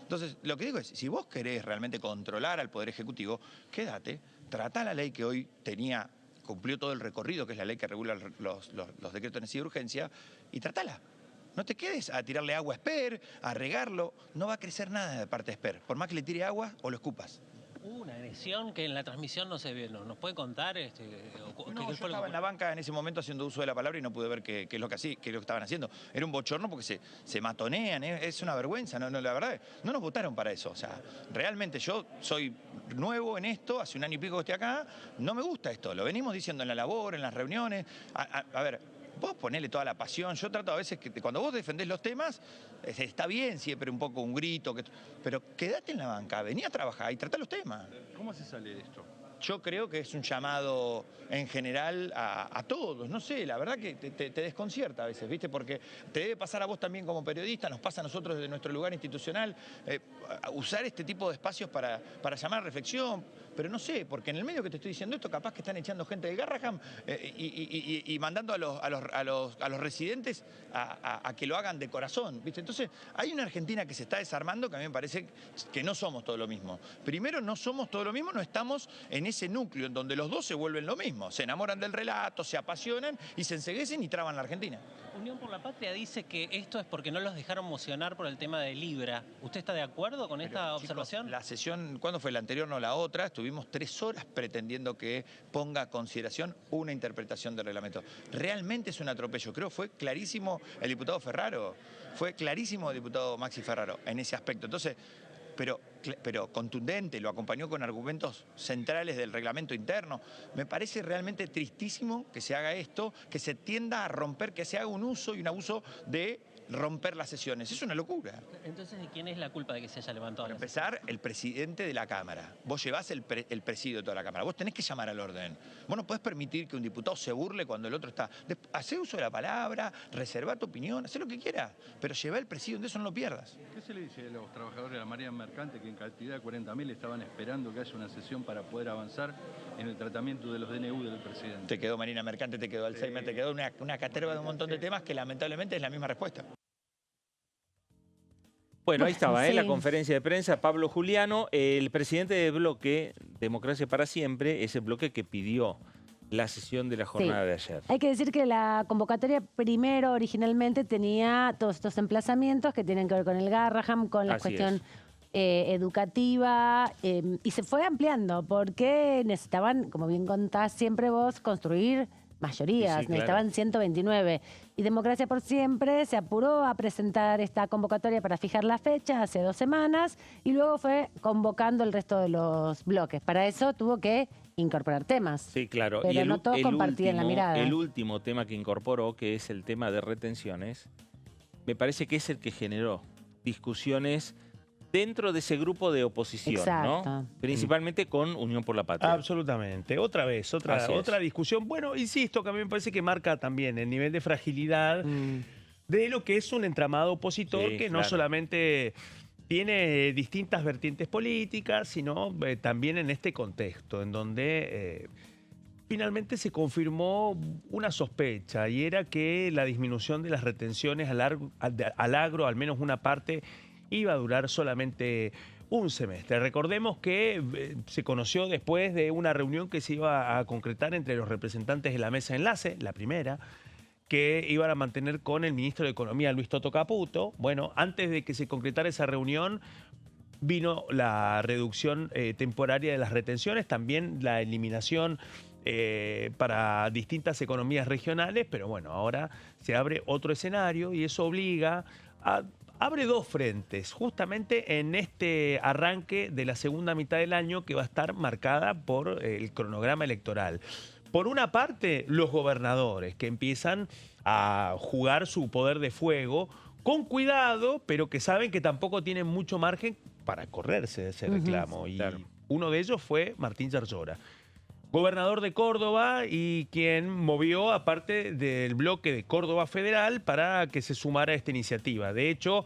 Entonces, lo que digo es, si vos querés realmente controlar al Poder Ejecutivo, quédate, trata la ley que hoy cumplió todo el recorrido, que es la ley que regula los decretos de necesidad de urgencia, y tratala. No te quedes a tirarle agua a Esper, a regarlo. No va a crecer nada de parte de Esper, por más que le tire agua o lo escupas. Hubo una agresión que en la transmisión no se ve, ¿nos puede contar? No, yo estaba en la banca en ese momento haciendo uso de la palabra y no pude ver qué es lo que estaban haciendo. Era un bochorno porque se matonean, es una vergüenza, no, la verdad, no nos votaron para eso. O sea, realmente yo soy nuevo en esto, hace un año y pico que estoy acá, no me gusta esto, lo venimos diciendo en la labor, en las reuniones. A ver, vos ponele toda la pasión, yo trato a veces que cuando vos defendés los temas, está bien siempre un poco un grito, pero quédate en la banca, vení a trabajar y tratá los temas. ¿Cómo se sale de esto? Yo creo que es un llamado en general a todos, no sé, la verdad que te desconcierta a veces, ¿viste? Porque te debe pasar a vos también como periodista, nos pasa a nosotros desde nuestro lugar institucional, usar este tipo de espacios para llamar a reflexión, pero no sé, porque en el medio que te estoy diciendo esto, capaz que están echando gente del Garrahan y mandando a los residentes a que lo hagan de corazón, ¿viste? Entonces, hay una Argentina que se está desarmando que a mí me parece que no somos todo lo mismo. Primero, no somos todo lo mismo, no estamos en ese núcleo en donde los dos se vuelven lo mismo, se enamoran del relato, se apasionan y se enceguecen y traban la Argentina. Unión por la Patria dice que esto es porque no los dejaron mocionar por el tema de Libra. ¿Usted está de acuerdo con esta observación? Chicos, la sesión, ¿cuándo fue la anterior? No, la otra. Estuvimos 3 horas pretendiendo que ponga a consideración una interpretación del reglamento. Realmente es un atropello. Creo que fue clarísimo el diputado Ferraro. Fue clarísimo el diputado Maxi Ferraro en ese aspecto. Entonces, pero contundente, lo acompañó con argumentos centrales del reglamento interno. Me parece realmente tristísimo que se haga esto, que se tienda a romper, que se haga un uso y un abuso de romper las sesiones. Es una locura. Entonces, ¿de quién es la culpa de que se haya levantado? Para empezar, el presidente de la Cámara. Vos llevás el presidio de toda la Cámara. Vos tenés que llamar al orden. Vos no podés permitir que un diputado se burle cuando el otro está. Hacé uso de la palabra, reservá tu opinión, hacé lo que quieras, pero llevá el presidio, de eso no lo pierdas. ¿Qué se le dice a los trabajadores de la Marina Mercante que en cantidad de 40.000 estaban esperando que haya una sesión para poder avanzar en el tratamiento de los DNU del presidente? Te quedó Marina Mercante, te quedó Alzheimer, te quedó una caterva de un montón de temas que lamentablemente es la misma respuesta. Bueno, ahí estaba, la conferencia de prensa, Pablo Juliano, el presidente del bloque Democracia para Siempre, es el bloque que pidió la sesión de la jornada de ayer. Hay que decir que la convocatoria primero, originalmente, tenía todos estos emplazamientos que tienen que ver con el Garrahan, con la cuestión educativa, y se fue ampliando porque necesitaban, como bien contás siempre vos, construir mayorías, necesitaban 129. Y Democracia por Siempre se apuró a presentar esta convocatoria para fijar la fecha hace 2 semanas y luego fue convocando el resto de los bloques. Para eso tuvo que incorporar temas. Sí, claro. Pero no todos compartían la mirada. El último tema que incorporó, que es el tema de retenciones, me parece que es el que generó discusiones dentro de ese grupo de oposición, ¿no? Principalmente con Unión por la Patria. Absolutamente. Otra vez, otra discusión. Bueno, insisto, que a mí me parece que marca también el nivel de fragilidad de lo que es un entramado opositor que no solamente tiene distintas vertientes políticas, sino también en este contexto, en donde finalmente se confirmó una sospecha, y era que la disminución de las retenciones al agro, al menos una parte, iba a durar solamente un semestre. Recordemos que se conoció después de una reunión que se iba a concretar entre los representantes de la mesa de enlace, la primera, que iban a mantener con el ministro de Economía, Luis Toto Caputo. Bueno, antes de que se concretara esa reunión, vino la reducción temporaria de las retenciones, también la eliminación para distintas economías regionales, pero bueno, ahora se abre otro escenario y eso obliga a... Abre 2 frentes, justamente en este arranque de la segunda mitad del año que va a estar marcada por el cronograma electoral. Por una parte, los gobernadores que empiezan a jugar su poder de fuego con cuidado, pero que saben que tampoco tienen mucho margen para correrse de ese reclamo. Y uno de ellos fue Martín Yarlora, gobernador de Córdoba, y quien movió a parte del bloque de Córdoba Federal para que se sumara a esta iniciativa. De hecho,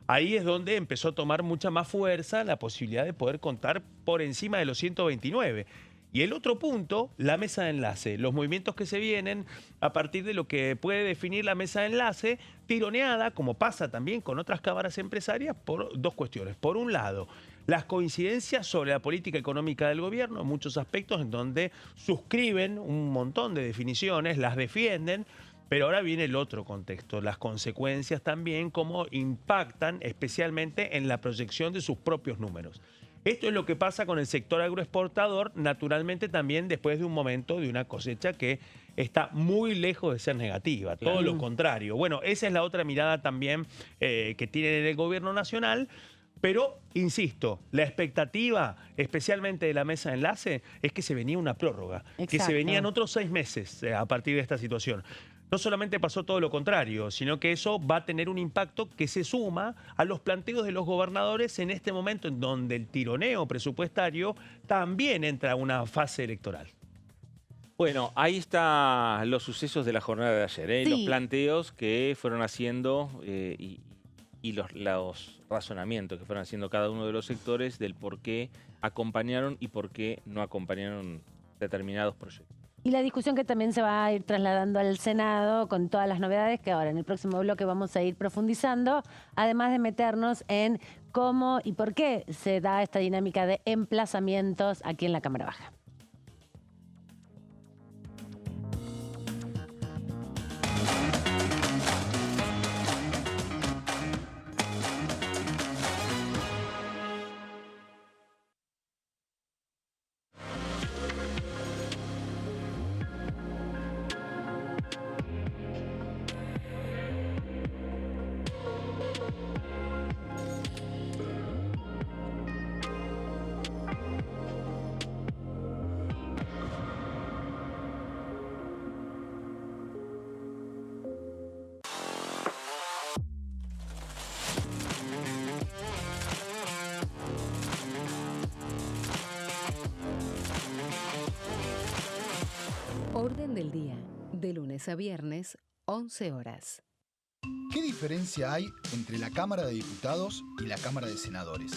ahí es donde empezó a tomar mucha más fuerza la posibilidad de poder contar por encima de los 129. Y el otro punto, la mesa de enlace, los movimientos que se vienen a partir de lo que puede definir la mesa de enlace, tironeada, como pasa también con otras cámaras empresarias, por 2 cuestiones. Por un lado, las coincidencias sobre la política económica del gobierno, en muchos aspectos en donde suscriben un montón de definiciones, las defienden, pero ahora viene el otro contexto, las consecuencias también, cómo impactan especialmente en la proyección de sus propios números. Esto es lo que pasa con el sector agroexportador, naturalmente también después de un momento de una cosecha que está muy lejos de ser negativa, todo lo contrario. Bueno, esa es la otra mirada también que tiene el gobierno nacional. Pero, insisto, la expectativa, especialmente de la mesa de enlace, es que se venía una prórroga, que se venían otros 6 meses a partir de esta situación. No solamente pasó todo lo contrario, sino que eso va a tener un impacto que se suma a los planteos de los gobernadores en este momento en donde el tironeo presupuestario también entra a una fase electoral. Bueno, ahí están los sucesos de la jornada de ayer, los planteos que fueron haciendo y los razonamientos que fueron haciendo cada uno de los sectores del por qué acompañaron y por qué no acompañaron determinados proyectos. Y la discusión que también se va a ir trasladando al Senado con todas las novedades que ahora en el próximo bloque vamos a ir profundizando, además de meternos en cómo y por qué se da esta dinámica de emplazamientos aquí en la Cámara Baja. Orden del día, de lunes a viernes, 11 horas. ¿Qué diferencia hay entre la Cámara de Diputados y la Cámara de Senadores?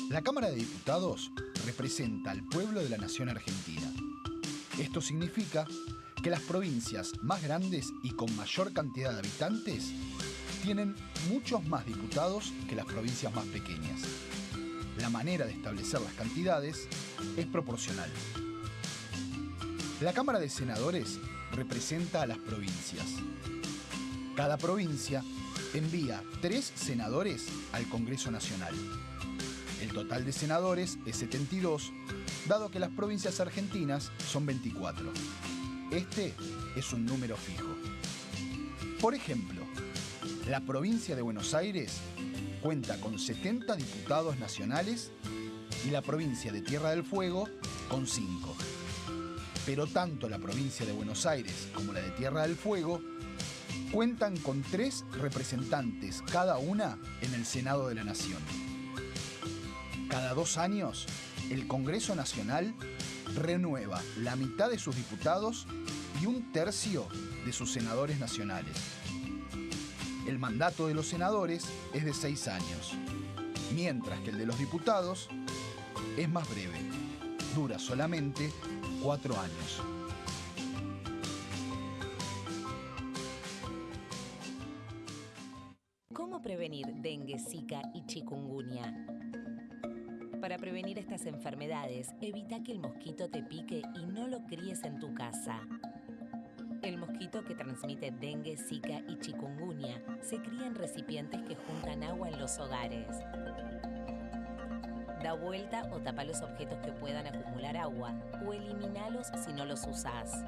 La Cámara de Diputados representa al pueblo de la nación argentina. Esto significa que las provincias más grandes y con mayor cantidad de habitantes tienen muchos más diputados que las provincias más pequeñas. La manera de establecer las cantidades es proporcional. La Cámara de Senadores representa a las provincias. Cada provincia envía 3 senadores al Congreso Nacional. El total de senadores es 72, dado que las provincias argentinas son 24. Este es un número fijo. Por ejemplo, la provincia de Buenos Aires cuenta con 70 diputados nacionales y la provincia de Tierra del Fuego con 5. Pero tanto la provincia de Buenos Aires como la de Tierra del Fuego cuentan con 3 representantes cada una en el Senado de la Nación. Cada 2 años, el Congreso Nacional renueva la mitad de sus diputados y 1/3 de sus senadores nacionales. El mandato de los senadores es de 6 años, mientras que el de los diputados es más breve, dura solamente 4 años. ¿Cómo prevenir dengue, zika y chikungunya? Para prevenir estas enfermedades, evita que el mosquito te pique y no lo críes en tu casa. El mosquito que transmite dengue, zika y chikungunya se cría en recipientes que juntan agua en los hogares. Da vuelta o tapa los objetos que puedan acumular agua o eliminalos si no los usás.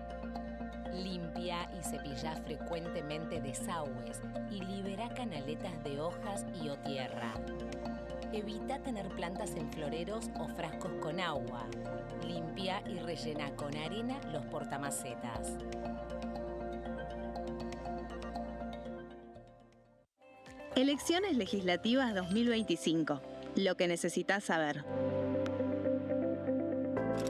Limpia y cepilla frecuentemente desagües y libera canaletas de hojas y o tierra. Evita tener plantas en floreros o frascos con agua. Limpia y rellena con arena los portamacetas. Elecciones legislativas 2025. Lo que necesitas saber.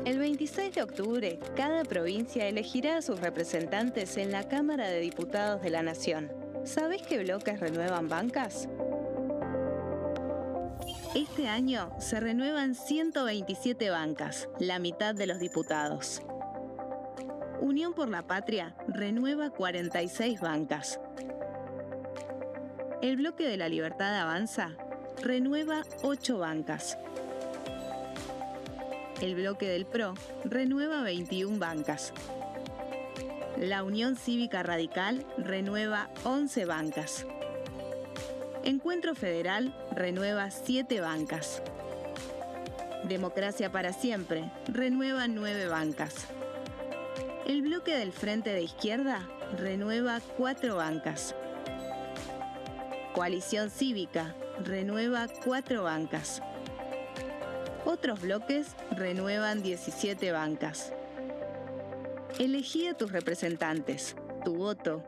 El 26 de octubre, cada provincia elegirá a sus representantes en la Cámara de Diputados de la Nación. ¿Sabés qué bloques renuevan bancas? Este año se renuevan 127 bancas, la mitad de los diputados. Unión por la Patria renueva 46 bancas. El Bloque de la Libertad Avanza renueva 8 bancas. El Bloque del PRO renueva 21 bancas. La Unión Cívica Radical renueva 11 bancas. Encuentro Federal renueva 7 bancas. Democracia para Siempre renueva 9 bancas. El bloque del Frente de Izquierda renueva 4 bancas. Coalición Cívica renueva 4 bancas. Otros bloques renuevan 17 bancas. Elegí a tus representantes, tu voto,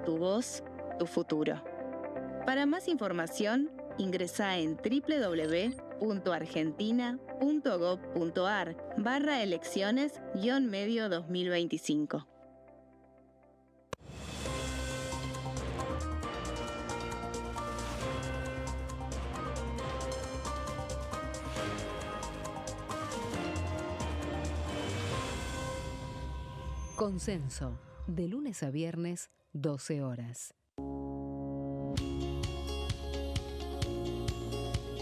tu voz, tu futuro. Para más información, ingresá en www.argentina.gov.ar/elecciones-medio 2025. Consenso, de lunes a viernes, 12 horas.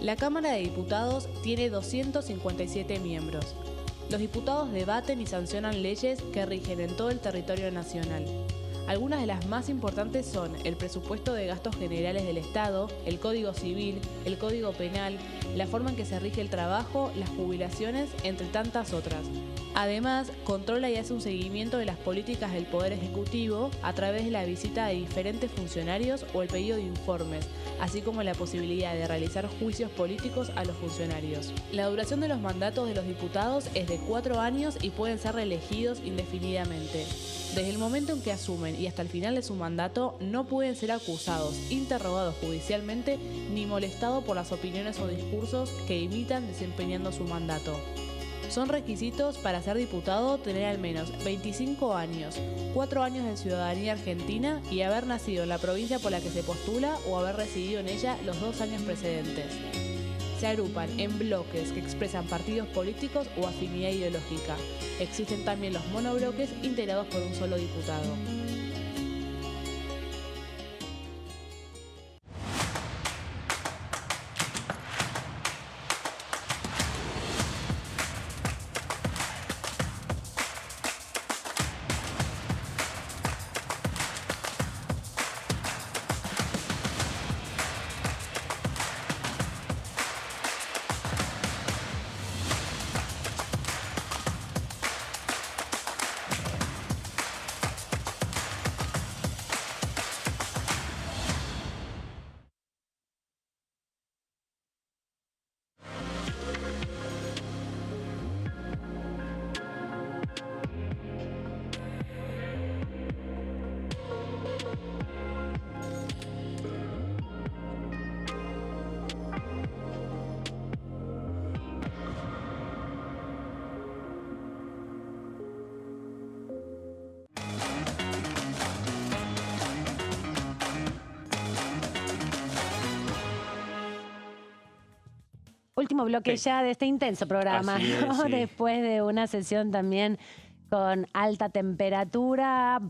La Cámara de Diputados tiene 257 miembros. Los diputados debaten y sancionan leyes que rigen en todo el territorio nacional. Algunas de las más importantes son el presupuesto de gastos generales del Estado, el Código Civil, el Código Penal, la forma en que se rige el trabajo, las jubilaciones, entre tantas otras. Además, controla y hace un seguimiento de las políticas del Poder Ejecutivo a través de la visita de diferentes funcionarios o el pedido de informes, así como la posibilidad de realizar juicios políticos a los funcionarios. La duración de los mandatos de los diputados es de 4 años y pueden ser reelegidos indefinidamente. Desde el momento en que asumen y hasta el final de su mandato, no pueden ser acusados, interrogados judicialmente ni molestados por las opiniones o discursos que imitan desempeñando su mandato. Son requisitos para ser diputado tener al menos 25 años, 4 años de ciudadanía argentina y haber nacido en la provincia por la que se postula o haber residido en ella los 2 años precedentes. Se agrupan en bloques que expresan partidos políticos o afinidad ideológica. Existen también los monobloques integrados por un solo diputado. Último bloque ya de este intenso programa, ¿no? Sí. Después de una sesión también con alta temperatura.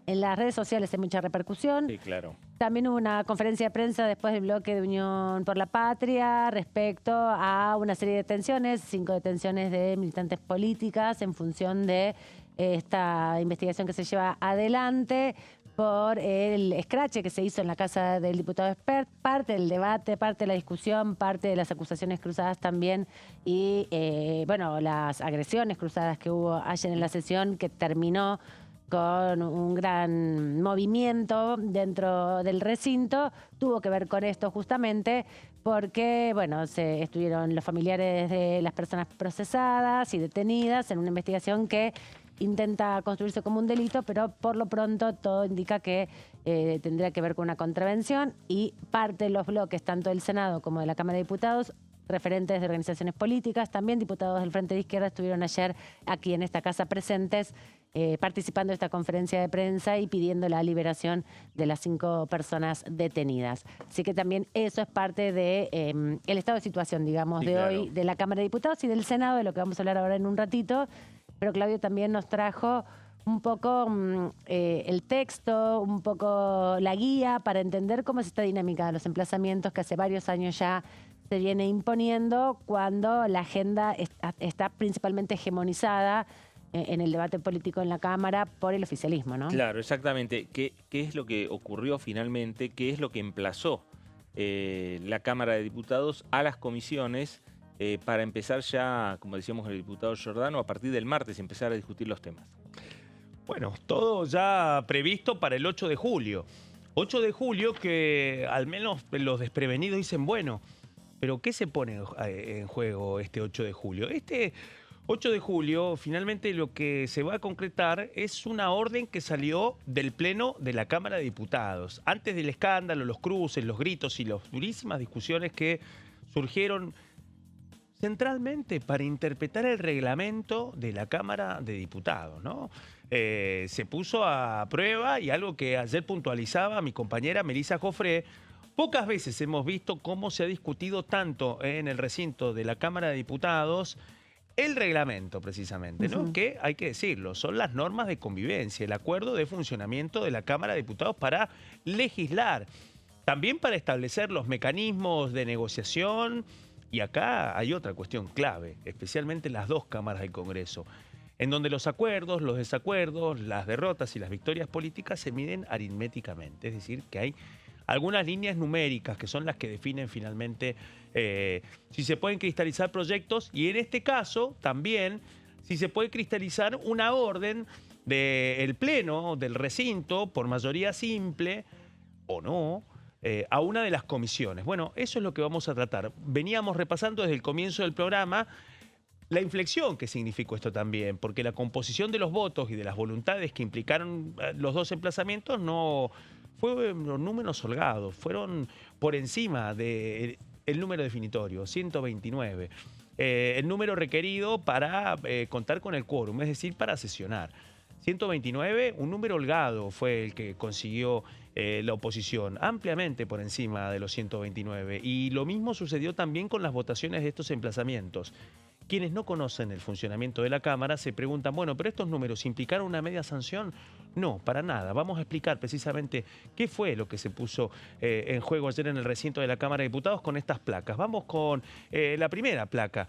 En las redes sociales hay mucha repercusión. Sí, claro. También hubo una conferencia de prensa después del bloque de Unión por la Patria respecto a una serie de detenciones, 5 detenciones de militantes políticas en función de esta investigación que se lleva adelante por el escrache que se hizo en la casa del diputado Espert, parte del debate, parte de la discusión, parte de las acusaciones cruzadas también y, bueno, las agresiones cruzadas que hubo ayer en la sesión que terminó con un gran movimiento dentro del recinto, tuvo que ver con esto justamente porque, bueno, estuvieron los familiares de las personas procesadas y detenidas en una investigación que intenta construirse como un delito, pero por lo pronto todo indica que tendría que ver con una contravención y parte de los bloques, tanto del Senado como de la Cámara de Diputados, referentes de organizaciones políticas, también diputados del Frente de Izquierda estuvieron ayer aquí en esta casa presentes participando de esta conferencia de prensa y pidiendo la liberación de las 5 personas detenidas. Así que también eso es parte de el estado de situación, digamos, de hoy de la Cámara de Diputados y del Senado, de lo que vamos a hablar ahora en un ratito. Pero Claudio también nos trajo un poco el texto, un poco la guía para entender cómo es esta dinámica de los emplazamientos que hace varios años ya se viene imponiendo cuando la agenda está principalmente hegemonizada en el debate político en la Cámara por el oficialismo, ¿no? Claro, exactamente. ¿Qué es lo que ocurrió finalmente? ¿Qué es lo que emplazó la Cámara de Diputados a las comisiones para empezar ya, como decíamos el diputado Giordano, a partir del martes empezar a discutir los temas? Bueno, todo ya previsto para el 8 de julio. 8 de julio que al menos los desprevenidos dicen, bueno, pero ¿qué se pone en juego este 8 de julio? Este 8 de julio, finalmente lo que se va a concretar es una orden que salió del Pleno de la Cámara de Diputados. Antes del escándalo, los cruces, los gritos y las durísimas discusiones que surgieron centralmente para interpretar el reglamento de la Cámara de Diputados, ¿no? Se puso a prueba, y algo que ayer puntualizaba mi compañera Melissa Jofré, pocas veces hemos visto cómo se ha discutido tanto en el recinto de la Cámara de Diputados el reglamento, precisamente, ¿no? Que, hay que decirlo, son las normas de convivencia, el acuerdo de funcionamiento de la Cámara de Diputados para legislar, también para establecer los mecanismos de negociación. Y acá hay otra cuestión clave, especialmente en las dos cámaras del Congreso, en donde los acuerdos, los desacuerdos, las derrotas y las victorias políticas se miden aritméticamente. Es decir, que hay algunas líneas numéricas que son las que definen finalmente si se pueden cristalizar proyectos, y en este caso también si se puede cristalizar una orden del Pleno, del recinto, por mayoría simple o no, a una de las comisiones. Bueno, eso es lo que vamos a tratar. Veníamos repasando desde el comienzo del programa la inflexión que significó esto también, porque la composición de los votos y de las voluntades que implicaron los dos emplazamientos no fueron números holgados, fueron por encima del número definitorio, 129. El número requerido para contar con el quórum, es decir, para sesionar. 129, un número holgado fue el que consiguió la oposición, ampliamente por encima de los 129. Y lo mismo sucedió también con las votaciones de estos emplazamientos. Quienes no conocen el funcionamiento de la Cámara se preguntan, bueno, ¿pero estos números implicaron una media sanción? No, para nada. Vamos a explicar precisamente qué fue lo que se puso en juego ayer en el recinto de la Cámara de Diputados con estas placas. Vamos con la primera placa,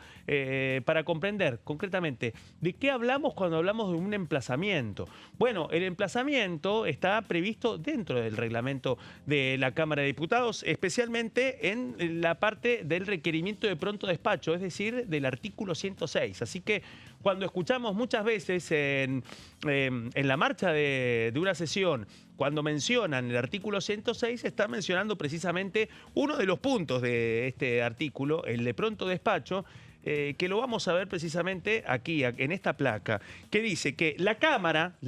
para comprender concretamente de qué hablamos cuando hablamos de un emplazamiento. Bueno, el emplazamiento está previsto dentro del reglamento de la Cámara de Diputados, especialmente en la parte del requerimiento de pronto despacho, es decir, del artículo 106. Así que cuando escuchamos muchas veces en la marcha de una sesión, cuando mencionan el artículo 106, están mencionando precisamente uno de los puntos de este artículo, el de pronto despacho, que lo vamos a ver precisamente aquí, en esta placa, que dice que la Cámara,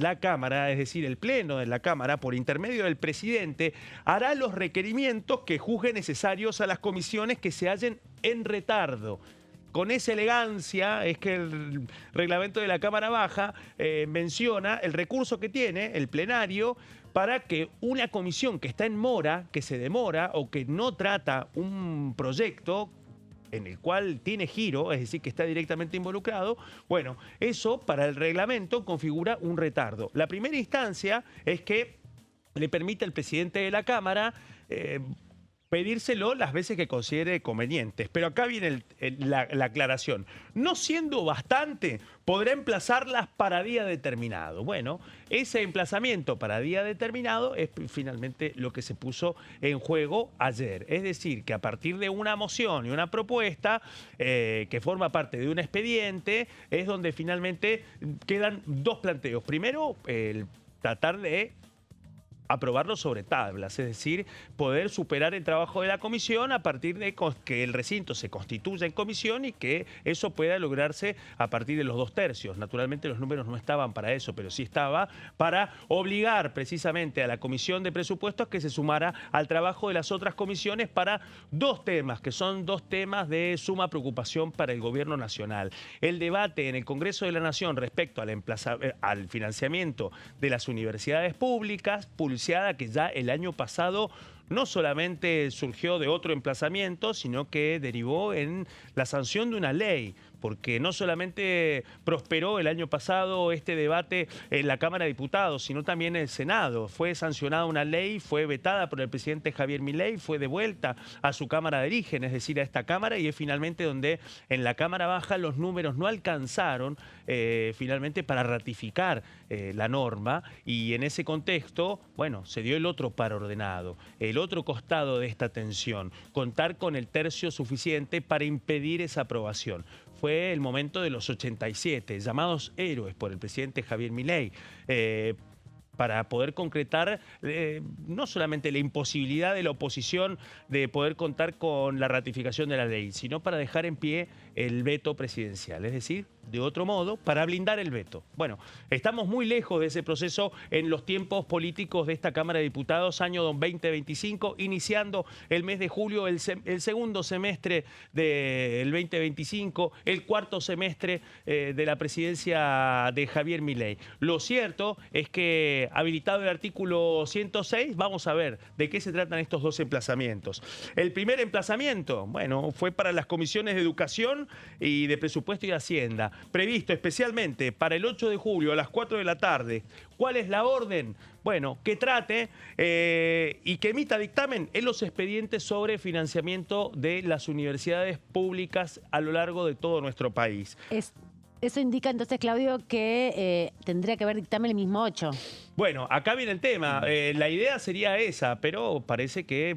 es decir, el Pleno de la Cámara, por intermedio del presidente, hará los requerimientos que juzgue necesarios a las comisiones que se hallen en retardo. Con esa elegancia es que el reglamento de la Cámara Baja menciona el recurso que tiene el plenario para que una comisión que está en mora, que se demora o que no trata un proyecto en el cual tiene giro, es decir, que está directamente involucrado, bueno, eso para el reglamento configura un retardo. La primera instancia es que le permite al presidente de la Cámara pedírselo las veces que considere convenientes. Pero acá viene la aclaración. No siendo bastante, podrá emplazarlas para día determinado. Bueno, ese emplazamiento para día determinado es finalmente lo que se puso en juego ayer. Es decir, que a partir de una moción y una propuesta que forma parte de un expediente, es donde finalmente quedan dos planteos. Primero, el tratar de aprobarlo sobre tablas, es decir, poder superar el trabajo de la comisión a partir de que el recinto se constituya en comisión y que eso pueda lograrse a partir de los 2/3. Naturalmente los números no estaban para eso, pero sí estaba para obligar precisamente a la Comisión de Presupuestos que se sumara al trabajo de las otras comisiones para dos temas, que son dos temas de suma preocupación para el Gobierno Nacional. El debate en el Congreso de la Nación respecto al financiamiento de las universidades públicas, que ya el año pasado no solamente surgió de otro emplazamiento, sino que derivó en la sanción de una ley porque no solamente prosperó el año pasado este debate en la Cámara de Diputados, sino también en el Senado. Fue sancionada una ley, fue vetada por el presidente Javier Milei, fue devuelta a su Cámara de Origen, es decir, a esta Cámara, y es finalmente donde en la Cámara Baja los números no alcanzaron finalmente para ratificar la norma, y en ese contexto, bueno, se dio el otro paro ordenado, el otro costado de esta tensión, contar con el tercio suficiente para impedir esa aprobación. Fue el momento de los 87, llamados héroes por el presidente Javier Milei, para poder concretar no solamente la imposibilidad de la oposición de poder contar con la ratificación de la ley, sino para dejar en pie el veto presidencial, es decir, de otro modo, para blindar el veto. Bueno, estamos muy lejos de ese proceso en los tiempos políticos de esta Cámara de Diputados, año 2025, iniciando el mes de julio, el segundo semestre del 2025, el cuarto semestre de la presidencia de Javier Milei. Lo cierto es que, habilitado el artículo 106, vamos a ver de qué se tratan estos dos emplazamientos. El primer emplazamiento, bueno, fue para las comisiones de Educación y de Presupuesto y Hacienda, previsto especialmente para el 8 de julio a las 4 de la tarde. ¿Cuál es la orden? Bueno, que trate y que emita dictamen en los expedientes sobre financiamiento de las universidades públicas a lo largo de todo nuestro país. Eso indica entonces, Claudio, que tendría que haber dictamen el mismo 8. Bueno, acá viene el tema. La idea sería esa, pero parece que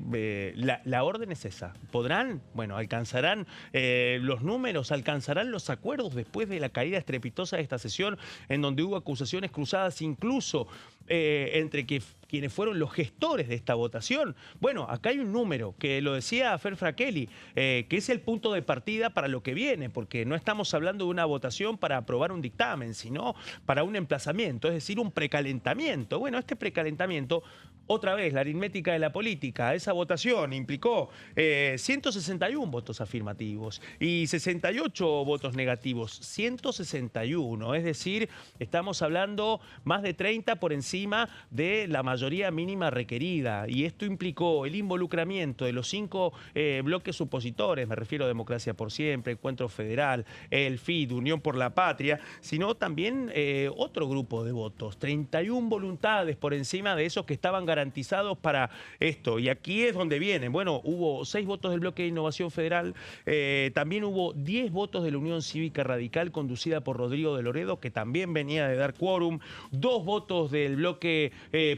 la orden es esa. ¿Podrán? Bueno, ¿alcanzarán los números? ¿Alcanzarán los acuerdos después de la caída estrepitosa de esta sesión, en donde hubo acusaciones cruzadas incluso entre quienes fueron los gestores de esta votación? Bueno, acá hay un número que lo decía Fer Frakelli, que es el punto de partida para lo que viene, porque no estamos hablando de una votación para aprobar un dictamen, sino para un emplazamiento, es decir, un precalentamiento. Bueno, este precalentamiento, otra vez, la aritmética de la política, esa votación implicó 161 votos afirmativos y 68 votos negativos, 161, es decir, estamos hablando más de 30 por encima de la mayoría mínima requerida, y esto implicó el involucramiento de los 5 bloques opositores, me refiero a Democracia por Siempre, Encuentro Federal, el FID, Unión por la Patria, sino también otro grupo de votos, 31 voluntades por encima de esos que estaban garantizados para esto. Y aquí es donde vienen. Bueno, hubo 6 votos del bloque de Innovación Federal, también hubo 10 votos de la Unión Cívica Radical conducida por Rodrigo de Loredo, que también venía de dar quórum, 2 votos del bloque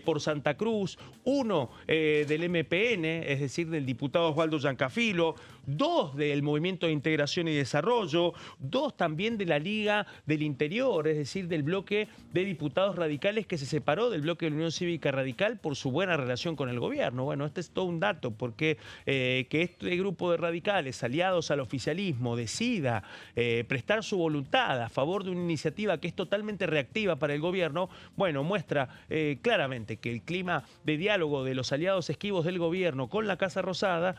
por Santa Cruz, 1 del MPN, es decir, del diputado Osvaldo Giancafilo, 2 del Movimiento de Integración y Desarrollo, 2 también de la Liga del Interior, es decir, del bloque de diputados radicales que se separó del bloque de la Unión Cívica Radical por su buena relación con el gobierno. Bueno, este es todo un dato, porque que este grupo de radicales aliados al oficialismo decida prestar su voluntad a favor de una iniciativa que es totalmente reactiva para el gobierno, bueno, muestra claramente que el clima de diálogo de los aliados esquivos del gobierno con la Casa Rosada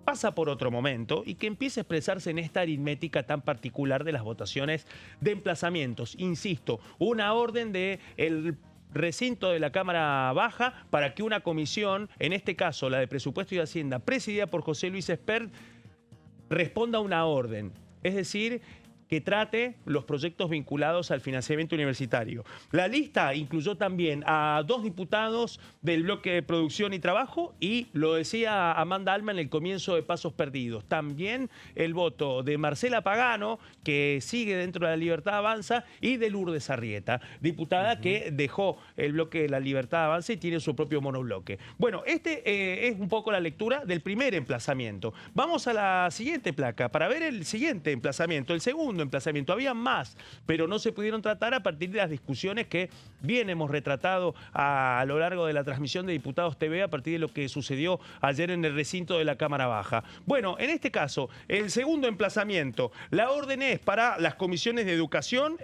pasa por otro momento, y que empiece a expresarse en esta aritmética tan particular de las votaciones de emplazamientos. Insisto, una orden del recinto de la Cámara Baja para que una comisión, en este caso la de Presupuesto y Hacienda, presidida por José Luis Espert, responda a una orden. Es decir, que trate los proyectos vinculados al financiamiento universitario. La lista incluyó también a 2 diputados del bloque de Producción y Trabajo, y lo decía Amanda Alma en el comienzo de Pasos Perdidos. También el voto de Marcela Pagano, que sigue dentro de La Libertad Avanza, y de Lourdes Arrieta, diputada que dejó el bloque de La Libertad Avanza y tiene su propio monobloque. Bueno, este es un poco la lectura del primer emplazamiento. Vamos a la siguiente placa para ver el siguiente emplazamiento, el segundo emplazamiento. Había más, pero no se pudieron tratar a partir de las discusiones que bien hemos retratado a lo largo de la transmisión de Diputados TV a partir de lo que sucedió ayer en el recinto de la Cámara Baja. Bueno, en este caso, el segundo emplazamiento, la orden es para las comisiones de educación,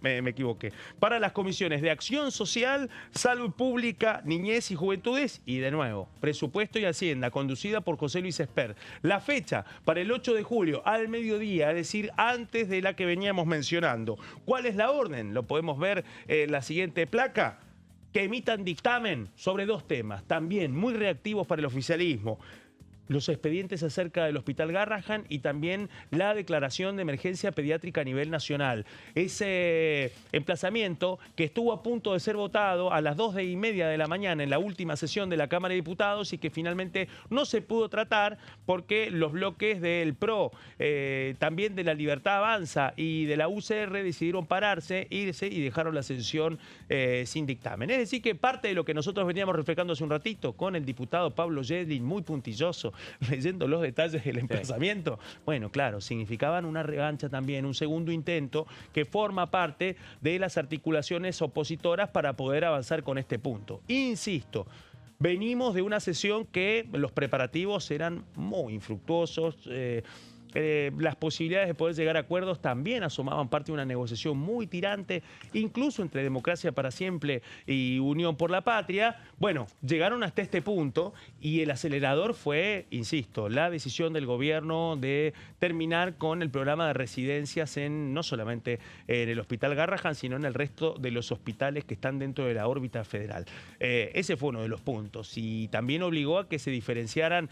me equivoqué, para las comisiones de Acción Social, Salud Pública, Niñez y Juventudes, y de nuevo, Presupuesto y Hacienda, conducida por José Luis Espert. La fecha para el 8 de julio al mediodía, es decir, antes de la que veníamos mencionando. ¿Cuál es la orden? Lo podemos ver en la siguiente placa. Que emitan dictamen sobre 2 temas, también muy reactivos para el oficialismo. los expedientes acerca del Hospital Garrahan y también la declaración de emergencia pediátrica a nivel nacional. Ese emplazamiento que estuvo a punto de ser votado a las 2:30 de la mañana en la última sesión de la Cámara de Diputados y que finalmente no se pudo tratar porque los bloques del PRO, también de la Libertad Avanza y de la UCR decidieron pararse, irse y dejaron la sesión sin dictamen. Es decir que parte de lo que nosotros veníamos reflejando hace un ratito con el diputado Pablo Yedlin, muy puntilloso, leyendo los detalles del emplazamiento, bueno, claro, significaban una revancha también, un segundo intento que forma parte de las articulaciones opositoras para poder avanzar con este punto. Insisto, venimos de una sesión que los preparativos eran muy infructuosos, las posibilidades de poder llegar a acuerdos también asomaban parte de una negociación muy tirante, incluso entre Democracia para Siempre y Unión por la Patria. Bueno, llegaron hasta este punto y el acelerador fue, insisto, la decisión del gobierno de terminar con el programa de residencias no solamente en el Hospital Garrahan, sino en el resto de los hospitales que están dentro de la órbita federal. Ese fue uno de los puntos y también obligó a que se diferenciaran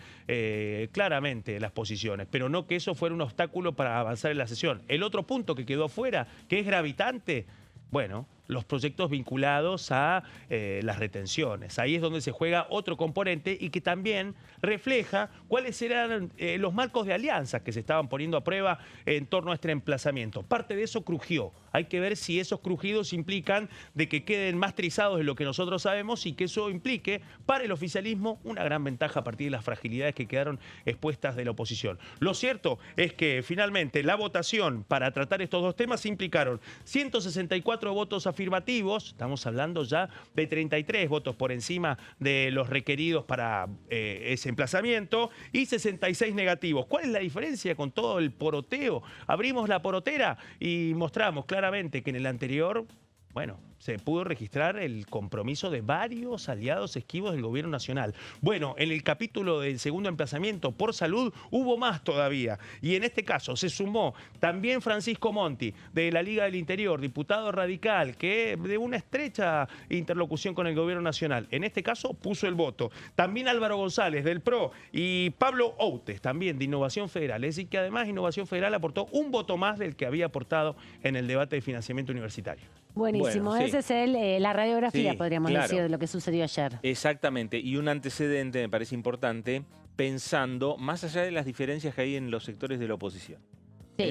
claramente las posiciones, pero no que eso fuera un obstáculo para avanzar en la sesión. El otro punto que quedó fuera, que es gravitante, bueno, los proyectos vinculados a las retenciones. Ahí es donde se juega otro componente y que también refleja cuáles eran los marcos de alianzas que se estaban poniendo a prueba en torno a este emplazamiento. Parte de eso crujió. Hay que ver si esos crujidos implican de que queden más trizados de lo que nosotros sabemos y que eso implique para el oficialismo una gran ventaja a partir de las fragilidades que quedaron expuestas de la oposición. Lo cierto es que finalmente la votación para tratar estos dos temas implicaron 164 votos afirmativos, estamos hablando ya de 33 votos por encima de los requeridos para ese emplazamiento y 66 negativos. ¿Cuál es la diferencia con todo el poroteo? Abrimos la porotera y mostramos claramente que en el anterior, bueno, se pudo registrar el compromiso de varios aliados esquivos del gobierno nacional. Bueno, en el capítulo del segundo emplazamiento por salud hubo más todavía. Y en este caso se sumó también Francisco Monti, de la Liga del Interior, diputado radical, que de una estrecha interlocución con el gobierno nacional. En este caso puso el voto. También Álvaro González, del PRO, y Pablo Outes, también de Innovación Federal. Es decir, que además Innovación Federal aportó un voto más del que había aportado en el debate de financiamiento universitario. Buenísimo, Bueno, sí. ese es la radiografía, Sí, podríamos claro. decir, de lo que sucedió ayer. Exactamente, y un antecedente me parece importante, pensando más allá de las diferencias que hay en los sectores de la oposición,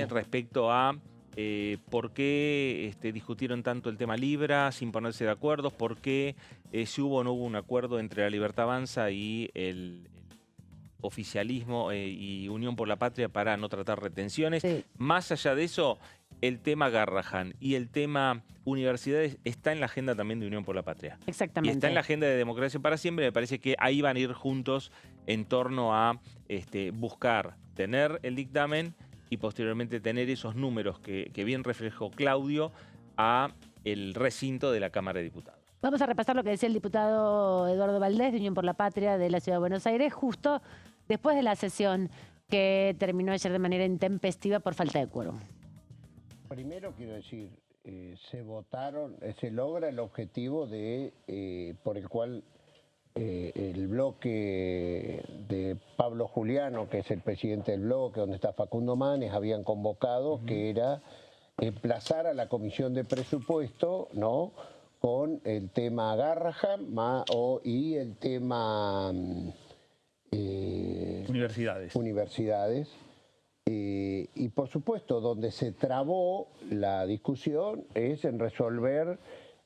respecto a por qué discutieron tanto el tema Libra sin ponerse de acuerdo, por qué si hubo o no hubo un acuerdo entre la Libertad Avanza y el oficialismo y Unión por la Patria para no tratar retenciones. Más allá de eso, el tema Garrahan y el tema universidades está en la agenda también de Unión por la Patria. Exactamente. Y está en la agenda de Democracia para Siempre. Me parece que ahí van a ir juntos en torno a buscar tener el dictamen y posteriormente tener esos números que bien reflejó Claudio a el recinto de la Cámara de Diputados. Vamos a repasar lo que decía el diputado Eduardo Valdés de Unión por la Patria de la Ciudad de Buenos Aires, justo después de la sesión que terminó ayer de manera intempestiva por falta de quórum. Primero quiero decir, se logra el objetivo por el cual el bloque de Pablo Juliano, que es el presidente del bloque, donde está Facundo Manes, habían convocado, que era emplazar a la Comisión de Presupuesto, ¿no?, con el tema Garrahan y el tema universidades. Y por supuesto, donde se trabó la discusión es en resolver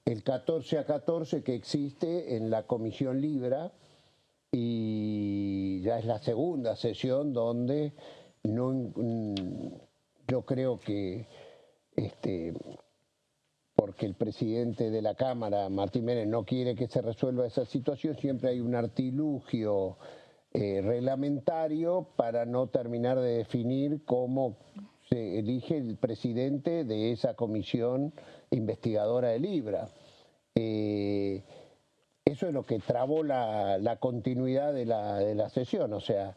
el 14-14 que existe en la Comisión Libra, y ya es la segunda sesión donde yo creo que porque el presidente de la Cámara, Martín Menem, no quiere que se resuelva esa situación, siempre hay un artilugio reglamentario para no terminar de definir cómo se elige el presidente de esa comisión investigadora de Libra. Eso es lo que trabó la continuidad de la sesión. O sea,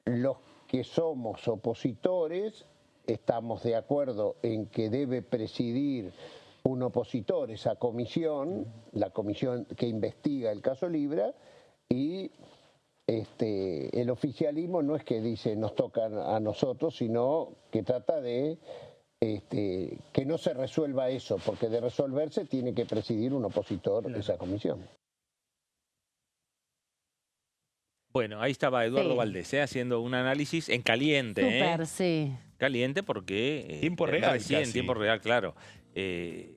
los que somos opositores estamos de acuerdo en que debe presidir un opositor esa comisión, la comisión que investiga el caso Libra, y el oficialismo no es que dice nos toca a nosotros, sino que trata de que no se resuelva eso, porque de resolverse tiene que presidir un opositor de esa comisión. Bueno, ahí estaba Eduardo Valdés, haciendo un análisis en caliente. Súper, sí. Caliente porque... tiempo real, recién, casi. tiempo real, claro. Él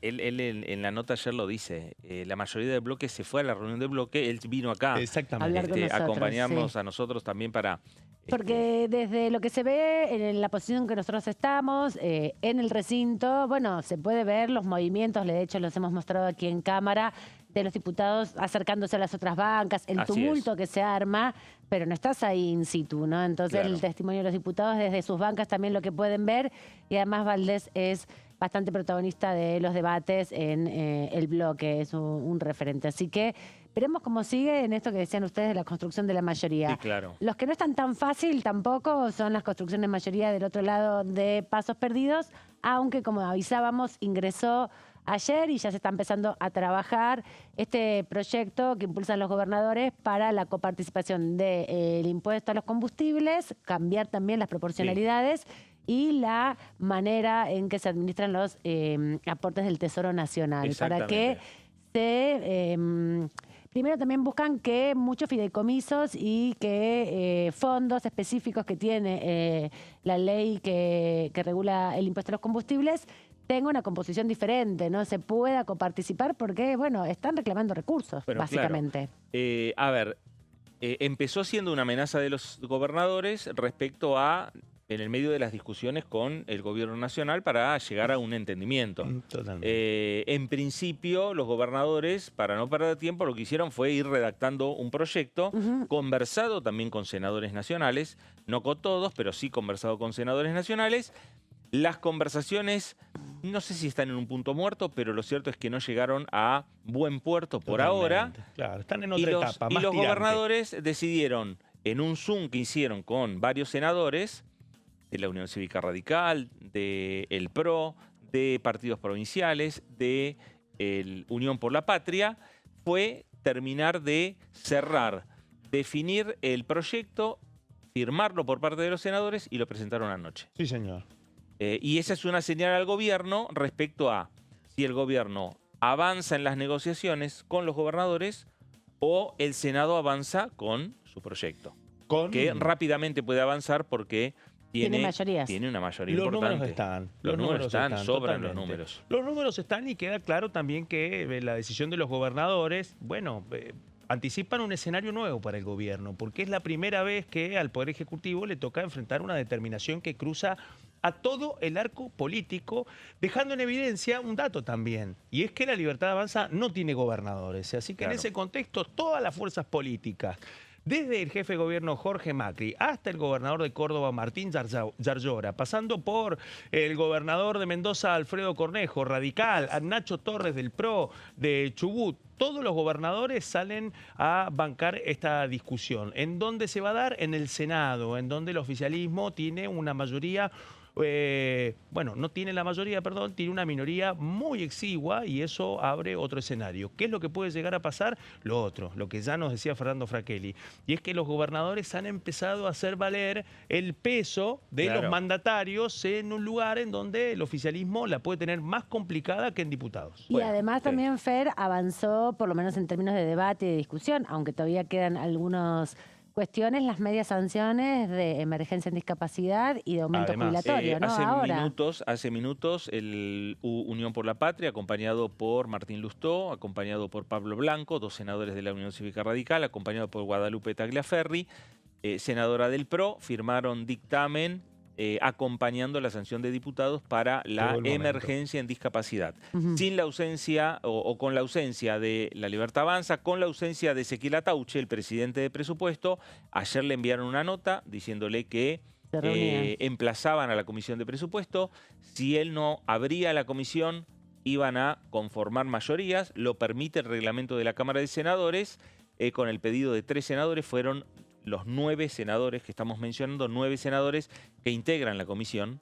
en la nota ayer lo dice, la mayoría del bloque se fue a la reunión del bloque, él vino acá Exactamente. a acompañarnos a nosotros también para... Porque desde lo que se ve en la posición que nosotros estamos, en el recinto, bueno, se puede ver los movimientos, de hecho los hemos mostrado aquí en cámara, de los diputados acercándose a las otras bancas, el tumulto que se arma, pero no estás ahí in situ, ¿no? Entonces el testimonio de los diputados desde sus bancas también lo que pueden ver, y además Valdés es bastante protagonista de los debates en el bloque, es un referente. Así que veremos cómo sigue en esto que decían ustedes de la construcción de la mayoría. Sí, claro. Los que no están tan fácil tampoco son las construcciones de mayoría del otro lado de Pasos Perdidos, aunque como avisábamos ingresó ayer y ya se está empezando a trabajar este proyecto que impulsan los gobernadores para la coparticipación del impuesto a los combustibles, cambiar también las proporcionalidades y la manera en que se administran los aportes del Tesoro Nacional, para que se... primero también buscan que muchos fideicomisos y que fondos específicos que tiene la ley que regula el impuesto a los combustibles tenga una composición diferente, no se pueda coparticipar porque, bueno, están reclamando recursos, básicamente. Claro. A ver, empezó siendo una amenaza de los gobernadores respecto a, en el medio de las discusiones con el gobierno nacional para llegar a un entendimiento. En principio, los gobernadores, para no perder tiempo, lo que hicieron fue ir redactando un proyecto, conversado también con senadores nacionales, no con todos, pero sí conversado con senadores nacionales. Las conversaciones, no sé si están en un punto muerto, pero lo cierto es que no llegaron a buen puerto por ahora. Claro, están en otra etapa, más y los tirante. gobernadores decidieron, en un Zoom que hicieron con varios senadores, de la Unión Cívica Radical, del PRO, de partidos provinciales, de Unión por la Patria, fue terminar de cerrar, definir el proyecto, firmarlo por parte de los senadores y lo presentaron anoche. Sí, señor. Y esa es una señal al gobierno respecto a si el gobierno avanza en las negociaciones con los gobernadores o el Senado avanza con su proyecto. Que rápidamente puede avanzar porque tiene una mayoría los importante. Números están. Los números están, sobran totalmente. los números. Los números están y queda claro también que la decisión de los gobernadores, bueno, anticipan un escenario nuevo para el gobierno, porque es la primera vez que al Poder Ejecutivo le toca enfrentar una determinación que cruza a todo el arco político, dejando en evidencia un dato también, y es que la Libertad Avanza no tiene gobernadores, así que en ese contexto todas las fuerzas políticas, desde el jefe de gobierno Jorge Macri hasta el gobernador de Córdoba Martín Yarlora, pasando por el gobernador de Mendoza Alfredo Cornejo, radical, a Nacho Torres del PRO, de Chubut, todos los gobernadores salen a bancar esta discusión. ¿En dónde se va a dar? En el Senado, en donde el oficialismo tiene una mayoría... bueno, no tiene la mayoría, perdón, tiene una minoría muy exigua y eso abre otro escenario. ¿Qué es lo que puede llegar a pasar? Lo otro, lo que ya nos decía Fernando Fracchelli, y es que los gobernadores han empezado a hacer valer el peso de los mandatarios en un lugar en donde el oficialismo la puede tener más complicada que en diputados. Y además también Fer avanzó, por lo menos en términos de debate y de discusión, aunque todavía quedan algunos... cuestiones, las medias sanciones de emergencia en discapacidad y de aumento jubilatorio, ¿no? Hace minutos el Unión por la Patria, acompañado por Martín Lustó, acompañado por Pablo Blanco, dos senadores de la Unión Cívica Radical, acompañado por Guadalupe Tagliaferri, senadora del PRO, firmaron dictamen acompañando la sanción de diputados para la emergencia en discapacidad. Sin la ausencia o con la ausencia de la Libertad Avanza, con la ausencia de Ezequiel Atauche, el presidente de presupuesto, ayer le enviaron una nota diciéndole que emplazaban a la comisión de presupuesto. Si él no abría la comisión, iban a conformar mayorías. Lo permite el reglamento de la Cámara de Senadores. Con el pedido de 3 senadores fueron los 9 senadores que estamos mencionando, 9 senadores que integran la comisión,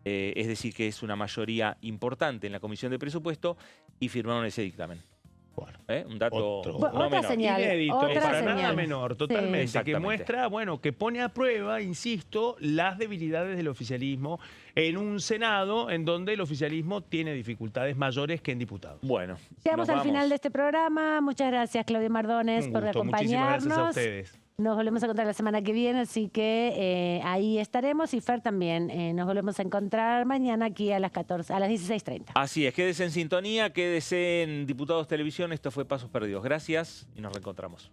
es decir, que es una mayoría importante en la comisión de presupuesto, y firmaron ese dictamen. Un dato no otra menor. señal. Inédito, Otra para nada señal. menor, Sí. totalmente. Que Exactamente. muestra, bueno, que pone a prueba, insisto, las debilidades del oficialismo en un Senado en donde el oficialismo tiene dificultades mayores que en diputados. Bueno, Llegamos al final de este programa. Muchas gracias, Claudio Mardones, Un por gusto, muchísimas acompañarnos. gracias a ustedes. Nos volvemos a encontrar la semana que viene, así que ahí estaremos. Y Fer también. Nos volvemos a encontrar mañana aquí a las 16:30. Así es, quédese en sintonía, quédese en Diputados Televisión. Esto fue Pasos Perdidos. Gracias y nos reencontramos.